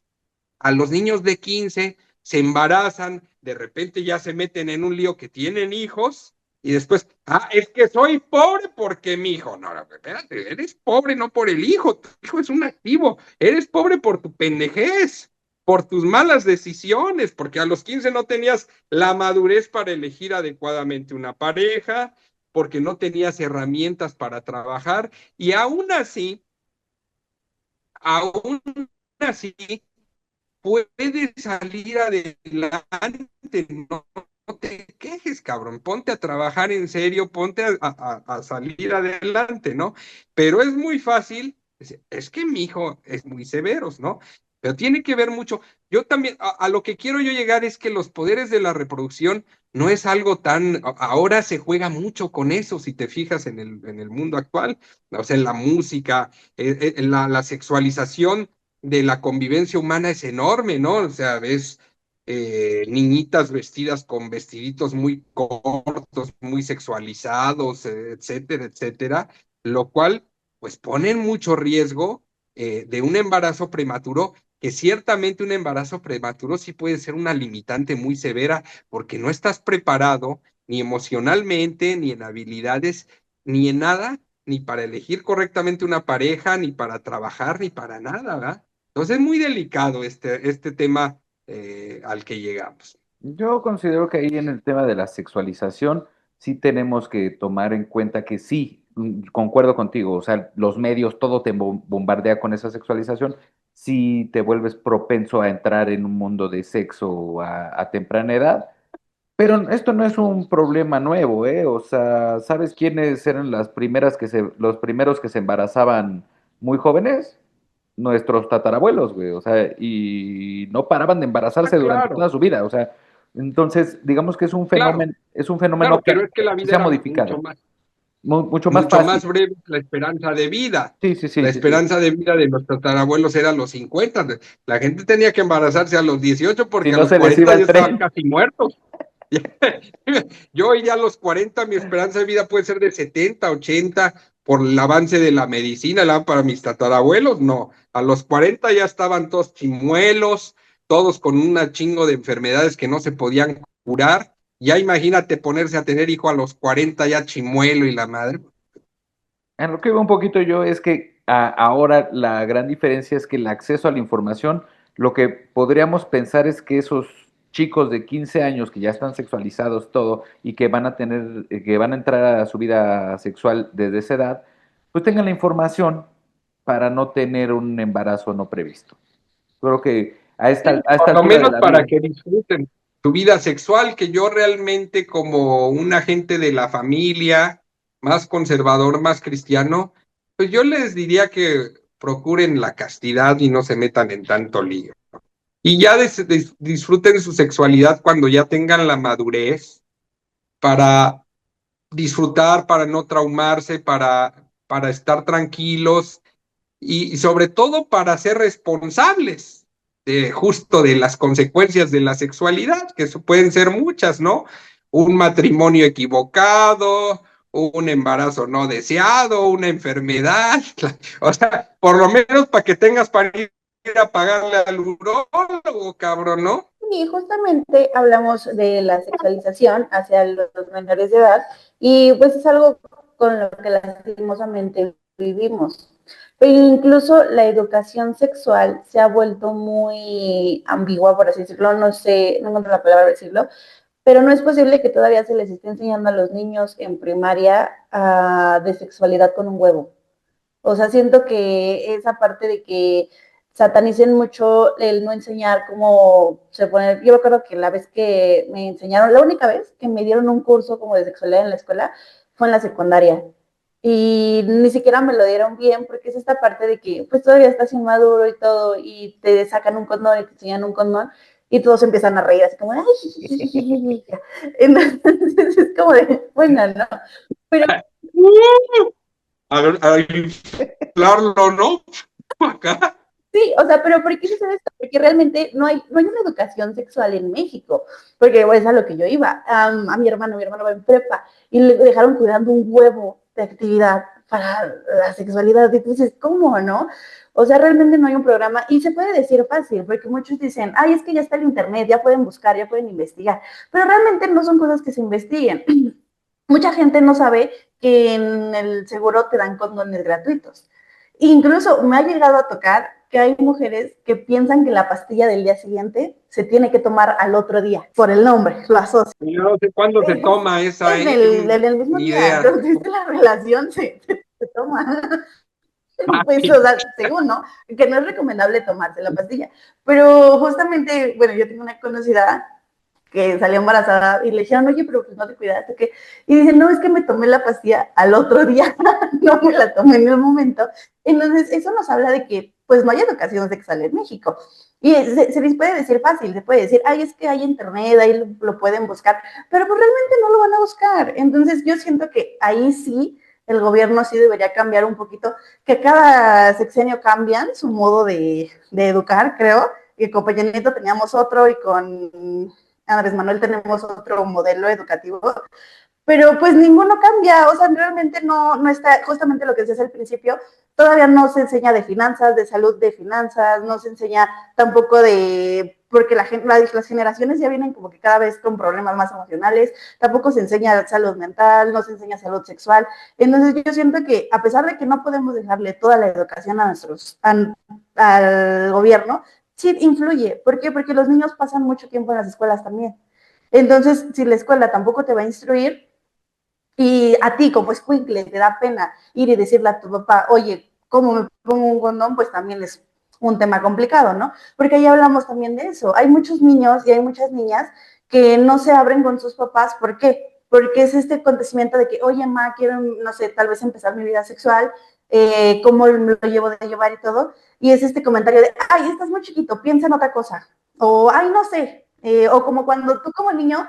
a los niños de 15, se embarazan, de repente ya se meten en un lío que tienen hijos y después, es que soy pobre porque mi hijo. No, espérate, eres pobre no por el hijo, tu hijo es un activo, eres pobre por tu pendejez, por tus malas decisiones, porque a los 15 no tenías la madurez para elegir adecuadamente una pareja, porque no tenías herramientas para trabajar y aún así, puedes salir adelante, no te quejes, cabrón, ponte a trabajar en serio, ponte a salir adelante, ¿no? Pero es muy fácil, es que mi hijo es muy severo, ¿no? Pero tiene que ver mucho. Yo también, a lo que quiero yo llegar es que los poderes de la reproducción no es algo ahora se juega mucho con eso, si te fijas en el mundo actual, o sea, en la música, en la sexualización de la convivencia humana es enorme, ¿no? O sea, ves niñitas vestidas con vestiditos muy cortos, muy sexualizados, etcétera, etcétera, lo cual pues pone en mucho riesgo de un embarazo prematuro, que ciertamente un embarazo prematuro sí puede ser una limitante muy severa porque no estás preparado ni emocionalmente, ni en habilidades, ni en nada, ni para elegir correctamente una pareja, ni para trabajar, ni para nada, ¿verdad? Entonces es muy delicado este tema al que llegamos. Yo considero que ahí en el tema de la sexualización sí tenemos que tomar en cuenta que sí, concuerdo contigo, o sea, los medios, todo te bombardea con esa sexualización, sí te vuelves propenso a entrar en un mundo de sexo a temprana edad, pero esto no es un problema nuevo, ¿eh? O sea, ¿sabes quiénes eran los primeros que se embarazaban muy jóvenes? Nuestros tatarabuelos, güey, o sea, y no paraban de embarazarse durante Claro, toda su vida, o sea, entonces, digamos que claro, es un fenómeno claro, pero es que la que vida se ha era modificado, mucho más mucho fácil. más breve que la esperanza de vida. Sí, sí, sí, La sí, sí. esperanza de vida de nuestros tatarabuelos era a los 50. La gente tenía que embarazarse a los 18 Si porque a no los se les 40 iba ya el estaban tren. casi muertos. Yo ya a los 40, mi esperanza de vida puede ser de 70, 80, por el avance de la medicina, para mis tatarabuelos, no. A los 40 ya estaban todos chimuelos, todos con un chingo de enfermedades que no se podían curar. Ya imagínate ponerse a tener hijo a los 40 ya chimuelo y la madre. En lo que veo un poquito yo es que ahora la gran diferencia es que el acceso a la información, lo que podríamos pensar es que esos chicos de 15 años que ya están sexualizados todo y que van a tener, que van a entrar a su vida sexual desde esa edad, pues tengan la información para no tener un embarazo no previsto. Creo que a esta Por lo altura de menos la para vida. que disfruten su vida sexual, que yo realmente como un agente de la familia, más conservador, más cristiano, pues yo les diría que procuren la castidad y no se metan en tanto lío. Y ya disfruten su sexualidad cuando ya tengan la madurez para disfrutar, para no traumarse, para estar tranquilos y sobre todo para ser responsables justo de las consecuencias de la sexualidad, que pueden ser muchas, ¿no? Un matrimonio equivocado, un embarazo no deseado, una enfermedad, o sea, por lo menos para que tengas para ir a pagarle al urólogo, cabrón, ¿no? Y justamente hablamos de la sexualización hacia los menores de edad y pues es algo con lo que lastimosamente vivimos. Pero incluso la educación sexual se ha vuelto muy ambigua, por así decirlo, no sé, no encuentro la palabra para decirlo, pero no es posible que todavía se les esté enseñando a los niños en primaria de sexualidad con un huevo. O sea, siento que esa parte de que satanicen mucho el no enseñar cómo se pone. Yo recuerdo que la vez que me enseñaron, la única vez que me dieron un curso como de sexualidad en la escuela fue en la secundaria. Y ni siquiera me lo dieron bien porque es esta parte de que pues todavía estás inmaduro y todo y te sacan un condón y te enseñan un condón y todos empiezan a reír así como, ay, entonces es como de, bueno, ¿no? Pero A inflarlo, ¿no? Acá. sí, o sea, pero ¿por qué sucede esto? Porque realmente no hay una educación sexual en México, porque bueno, es a lo que yo iba. A mi hermano va en prepa, y le dejaron cuidando un huevo de actividad para la sexualidad. Y tú dices, ¿cómo, no? O sea, realmente no hay un programa, y se puede decir fácil, porque muchos dicen, ay, es que ya está el internet, ya pueden buscar, ya pueden investigar, pero realmente no son cosas que se investiguen. Mucha gente no sabe que en el seguro te dan condones gratuitos. Incluso me ha llegado a tocar que hay mujeres que piensan que la pastilla del día siguiente se tiene que tomar al otro día, por el nombre, lo asocian. Yo no sé cuándo se toma esa, En el mismo ni día, idea. entonces la relación se toma. Pues, Ay, o sea, según, ¿no? Que no es recomendable tomarse la pastilla. Pero justamente, bueno, yo tengo una conocida que salió embarazada y le dijeron, oye, pero pues no te cuidaste, ¿qué? Y dice, no, es que me tomé la pastilla al otro día, no me la tomé en el momento. Entonces, eso nos habla de que, pues, no hay educación sexual en México. Y se les puede decir fácil, se puede decir, ay, es que hay internet, ahí lo pueden buscar, pero pues realmente no lo van a buscar. Entonces, yo siento que ahí sí, el gobierno sí debería cambiar un poquito, que cada sexenio cambian su modo de educar, creo, y con Peña Nieto teníamos otro y con Andrés Manuel tenemos otro modelo educativo, pero pues ninguno cambia, o sea, realmente no está, justamente lo que decías al principio, todavía no se enseña de finanzas, de salud de finanzas, no se enseña tampoco de, porque las generaciones ya vienen como que cada vez con problemas más emocionales, tampoco se enseña salud mental, no se enseña salud sexual, entonces yo siento que a pesar de que no podemos dejarle toda la educación al gobierno, sí influye. ¿Por qué? Porque los niños pasan mucho tiempo en las escuelas también. Entonces, si la escuela tampoco te va a instruir y a ti como escuincle te da pena ir y decirle a tu papá, oye, ¿cómo me pongo un condón? Pues también es un tema complicado, ¿no? Porque ahí hablamos también de eso. Hay muchos niños y hay muchas niñas que no se abren con sus papás. ¿Por qué? Porque es este acontecimiento de que, oye, ma, quiero, no sé, tal vez empezar mi vida sexual, cómo me lo llevo de llevar y todo. Y es este comentario de, ay, estás muy chiquito, piensa en otra cosa. O, ay, no sé. O como cuando tú como niño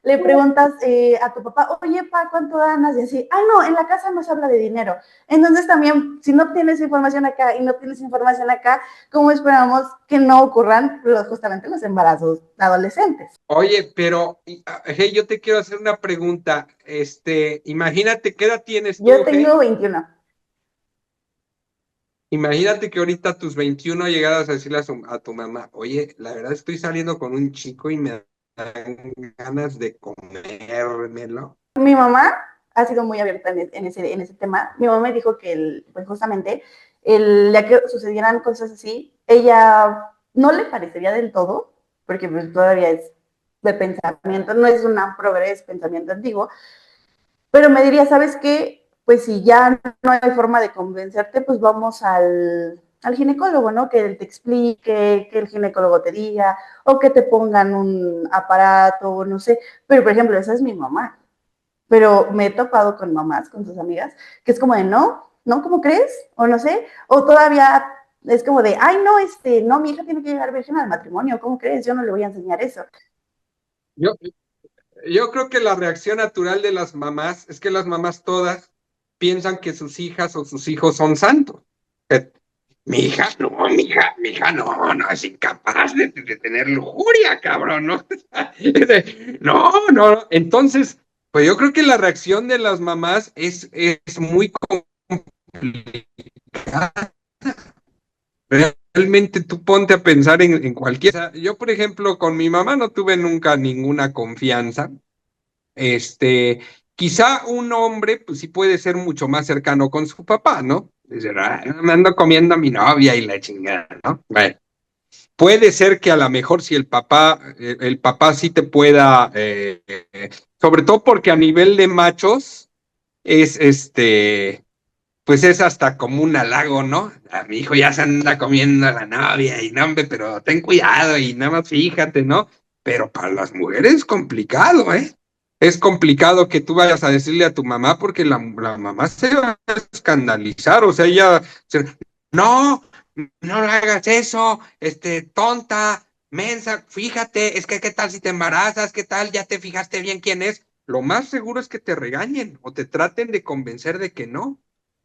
le preguntas a tu papá, oye, pa, ¿cuánto ganas? Y así, no, en la casa no se habla de dinero. Entonces también, si no tienes información acá y no tienes información acá, ¿cómo esperamos que no ocurran justamente los embarazos adolescentes? Oye, pero hey, yo te quiero hacer una pregunta. Imagínate, ¿qué edad tienes tú, Yo tengo 21. Imagínate que ahorita a tus 21 llegaras a decirle a tu mamá, oye, la verdad estoy saliendo con un chico y me dan ganas de comérmelo. Mi mamá ha sido muy abierta en ese tema. Mi mamá me dijo que pues justamente el día que sucedieran cosas así, ella no le parecería del todo, porque pues todavía es de pensamiento, no es una progres, pensamiento antiguo, pero me diría, ¿sabes qué? Pues si ya no hay forma de convencerte, pues vamos al ginecólogo, ¿no? Que él te explique, que el ginecólogo te diga, o que te pongan un aparato, no sé. Pero, por ejemplo, esa es mi mamá. Pero me he topado con mamás, con sus amigas, que es como de, no, no, ¿cómo crees? O no sé, o todavía es como de, ay, no, no, mi hija tiene que llegar virgen al matrimonio, ¿cómo crees? Yo no le voy a enseñar eso. Yo, yo creo que la reacción natural de las mamás es que las mamás todas piensan que sus hijas o sus hijos son santos. Eh, mi hija no es incapaz de tener lujuria, cabrón, ¿no? No, no. Entonces, pues yo creo que la reacción de las mamás es muy complicada. Realmente tú ponte a pensar en cualquiera. Yo, por ejemplo, con mi mamá no tuve nunca ninguna confianza. Este, Quizá un hombre, pues sí puede ser mucho más cercano con su papá, ¿no? Dice, me ando comiendo a mi novia y la chingada, ¿no? Bueno, puede ser que a lo mejor si el papá sí te pueda, sobre todo porque a nivel de machos, es pues es hasta como un halago, ¿no? A mi hijo ya se anda comiendo a la novia y no, hombre, pero ten cuidado y nada más fíjate, ¿no? Pero para las mujeres es complicado, ¿eh? Es complicado que tú vayas a decirle a tu mamá porque la mamá se va a escandalizar, o sea, no, no le hagas eso, tonta, mensa, fíjate, es que qué tal si te embarazas, qué tal, ya te fijaste bien quién es. Lo más seguro es que te regañen o te traten de convencer de que no.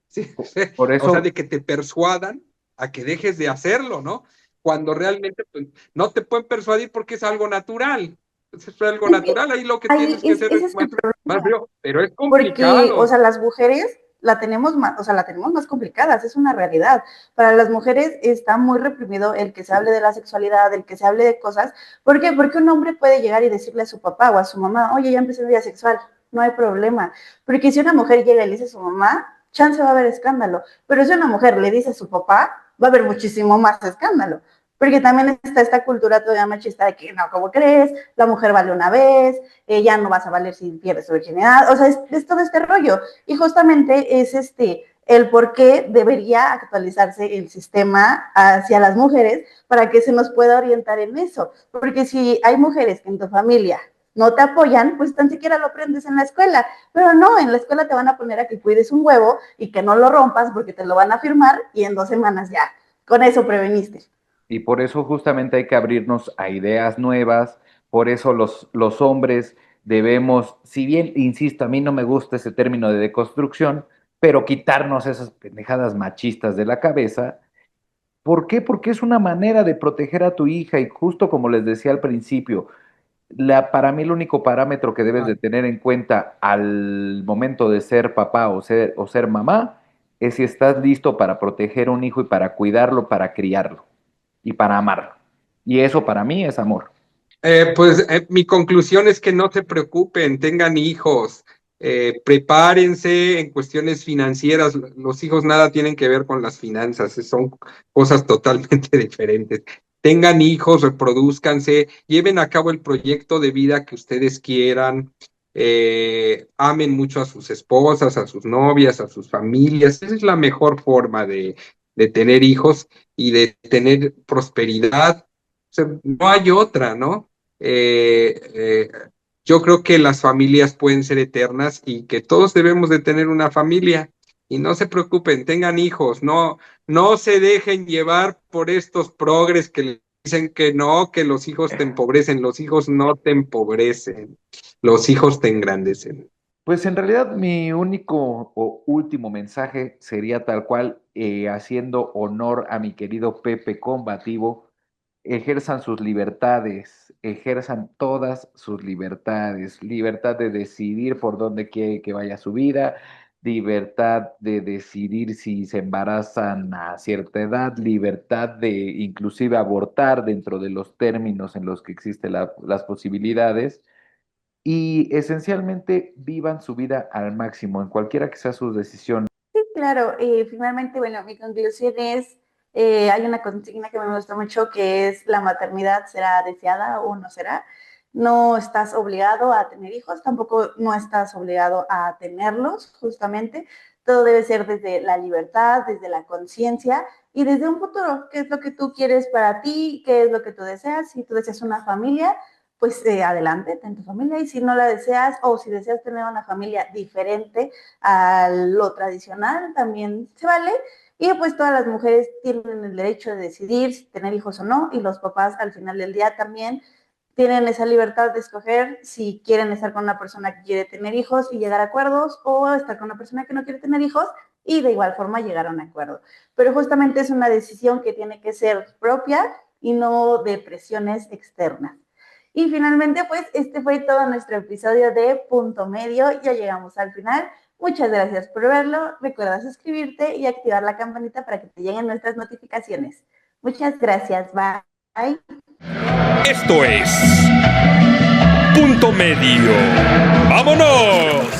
Sí, sí. Por O sea, eso, de que te persuadan a que dejes de hacerlo, ¿no? Cuando realmente pues, no te pueden persuadir porque es algo natural. Es algo Es que natural, ahí lo que ahí tienes que hacer es ese es el más problema. frío, pero es Porque, o complicado. sea, las mujeres la tenemos más complicadas, es una realidad. Para las mujeres está muy reprimido el que se hable de la sexualidad, el que se hable de cosas. ¿Por qué? Porque un hombre puede llegar y decirle a su papá o a su mamá, oye, ya empecé mi vida sexual, no hay problema. Porque si una mujer llega y le dice a su mamá, chance va a haber escándalo. Pero si una mujer le dice a su papá, va a haber muchísimo más escándalo. Porque también está esta cultura todavía machista de que no, ¿cómo crees? La mujer vale una vez, ya no vas a valer si pierdes tu virginidad, o sea, es todo este rollo. Y justamente es el por qué debería actualizarse el sistema hacia las mujeres para que se nos pueda orientar en eso. Porque si hay mujeres que en tu familia no te apoyan, pues tan siquiera lo aprendes en la escuela. Pero no, en la escuela te van a poner a que cuides un huevo y que no lo rompas porque te lo van a firmar y en 2 semanas ya. Con eso preveniste. y por eso justamente hay que abrirnos a ideas nuevas, por eso los hombres debemos, si bien, insisto, a mí no me gusta ese término de deconstrucción, pero quitarnos esas pendejadas machistas de la cabeza. ¿Por qué? Porque es una manera de proteger a tu hija y justo como les decía al principio, para mí el único parámetro que debes de tener en cuenta al momento de ser papá o ser mamá es si estás listo para proteger a un hijo y para cuidarlo, para criarlo y para amarlo. Y eso para mí es amor. Mi conclusión es que no se preocupen, tengan hijos, prepárense en cuestiones financieras. Los hijos nada tienen que ver con las finanzas, son cosas totalmente diferentes. Tengan hijos, reproduzcanse, lleven a cabo el proyecto de vida que ustedes quieran, amen mucho a sus esposas, a sus novias, a sus familias. Esa es la mejor forma de tener hijos y de tener prosperidad. O sea, no hay otra, ¿no? Eh, eh, yo creo que las familias pueden ser eternas y que todos debemos de tener una familia. Y no se preocupen, tengan hijos, no se dejen llevar por estos progres que dicen que no, que los hijos te empobrecen, los hijos no te empobrecen. los hijos te engrandecen. Pues en realidad mi único o último mensaje sería tal cual, haciendo honor a mi querido Pepe Combativo, ejerzan sus libertades, ejerzan todas sus libertades, libertad de decidir por dónde quiere que vaya su vida, libertad de decidir si se embarazan a cierta edad, libertad de inclusive abortar dentro de los términos en los que existen las posibilidades y esencialmente vivan su vida al máximo en cualquiera que sea su decisión. Sí, claro. Finalmente, bueno, mi conclusión es, hay una consigna que me gusta mucho que es la maternidad será deseada o no será. No estás obligado a tener hijos, tampoco no estás obligado a tenerlos, justamente. Todo debe ser desde la libertad, desde la conciencia y desde un futuro. ¿Qué es lo que tú quieres para ti? ¿Qué es lo que tú deseas? Si tú deseas una familia, pues adelante, ten tu familia. Y si no la deseas o si deseas tener una familia diferente a lo tradicional, también se vale. Y pues todas las mujeres tienen el derecho de decidir si tener hijos o no, y los papás al final del día también tienen esa libertad de escoger si quieren estar con una persona que quiere tener hijos y llegar a acuerdos, o estar con una persona que no quiere tener hijos y de igual forma llegar a un acuerdo. Pero justamente es una decisión que tiene que ser propia y no de presiones externas. Y finalmente, pues, este fue todo nuestro episodio de Punto Medio. Ya llegamos al final. Muchas gracias por verlo. Recuerda suscribirte y activar la campanita para que te lleguen nuestras notificaciones. Muchas gracias. Bye. Esto es Punto Medio. ¡Vámonos!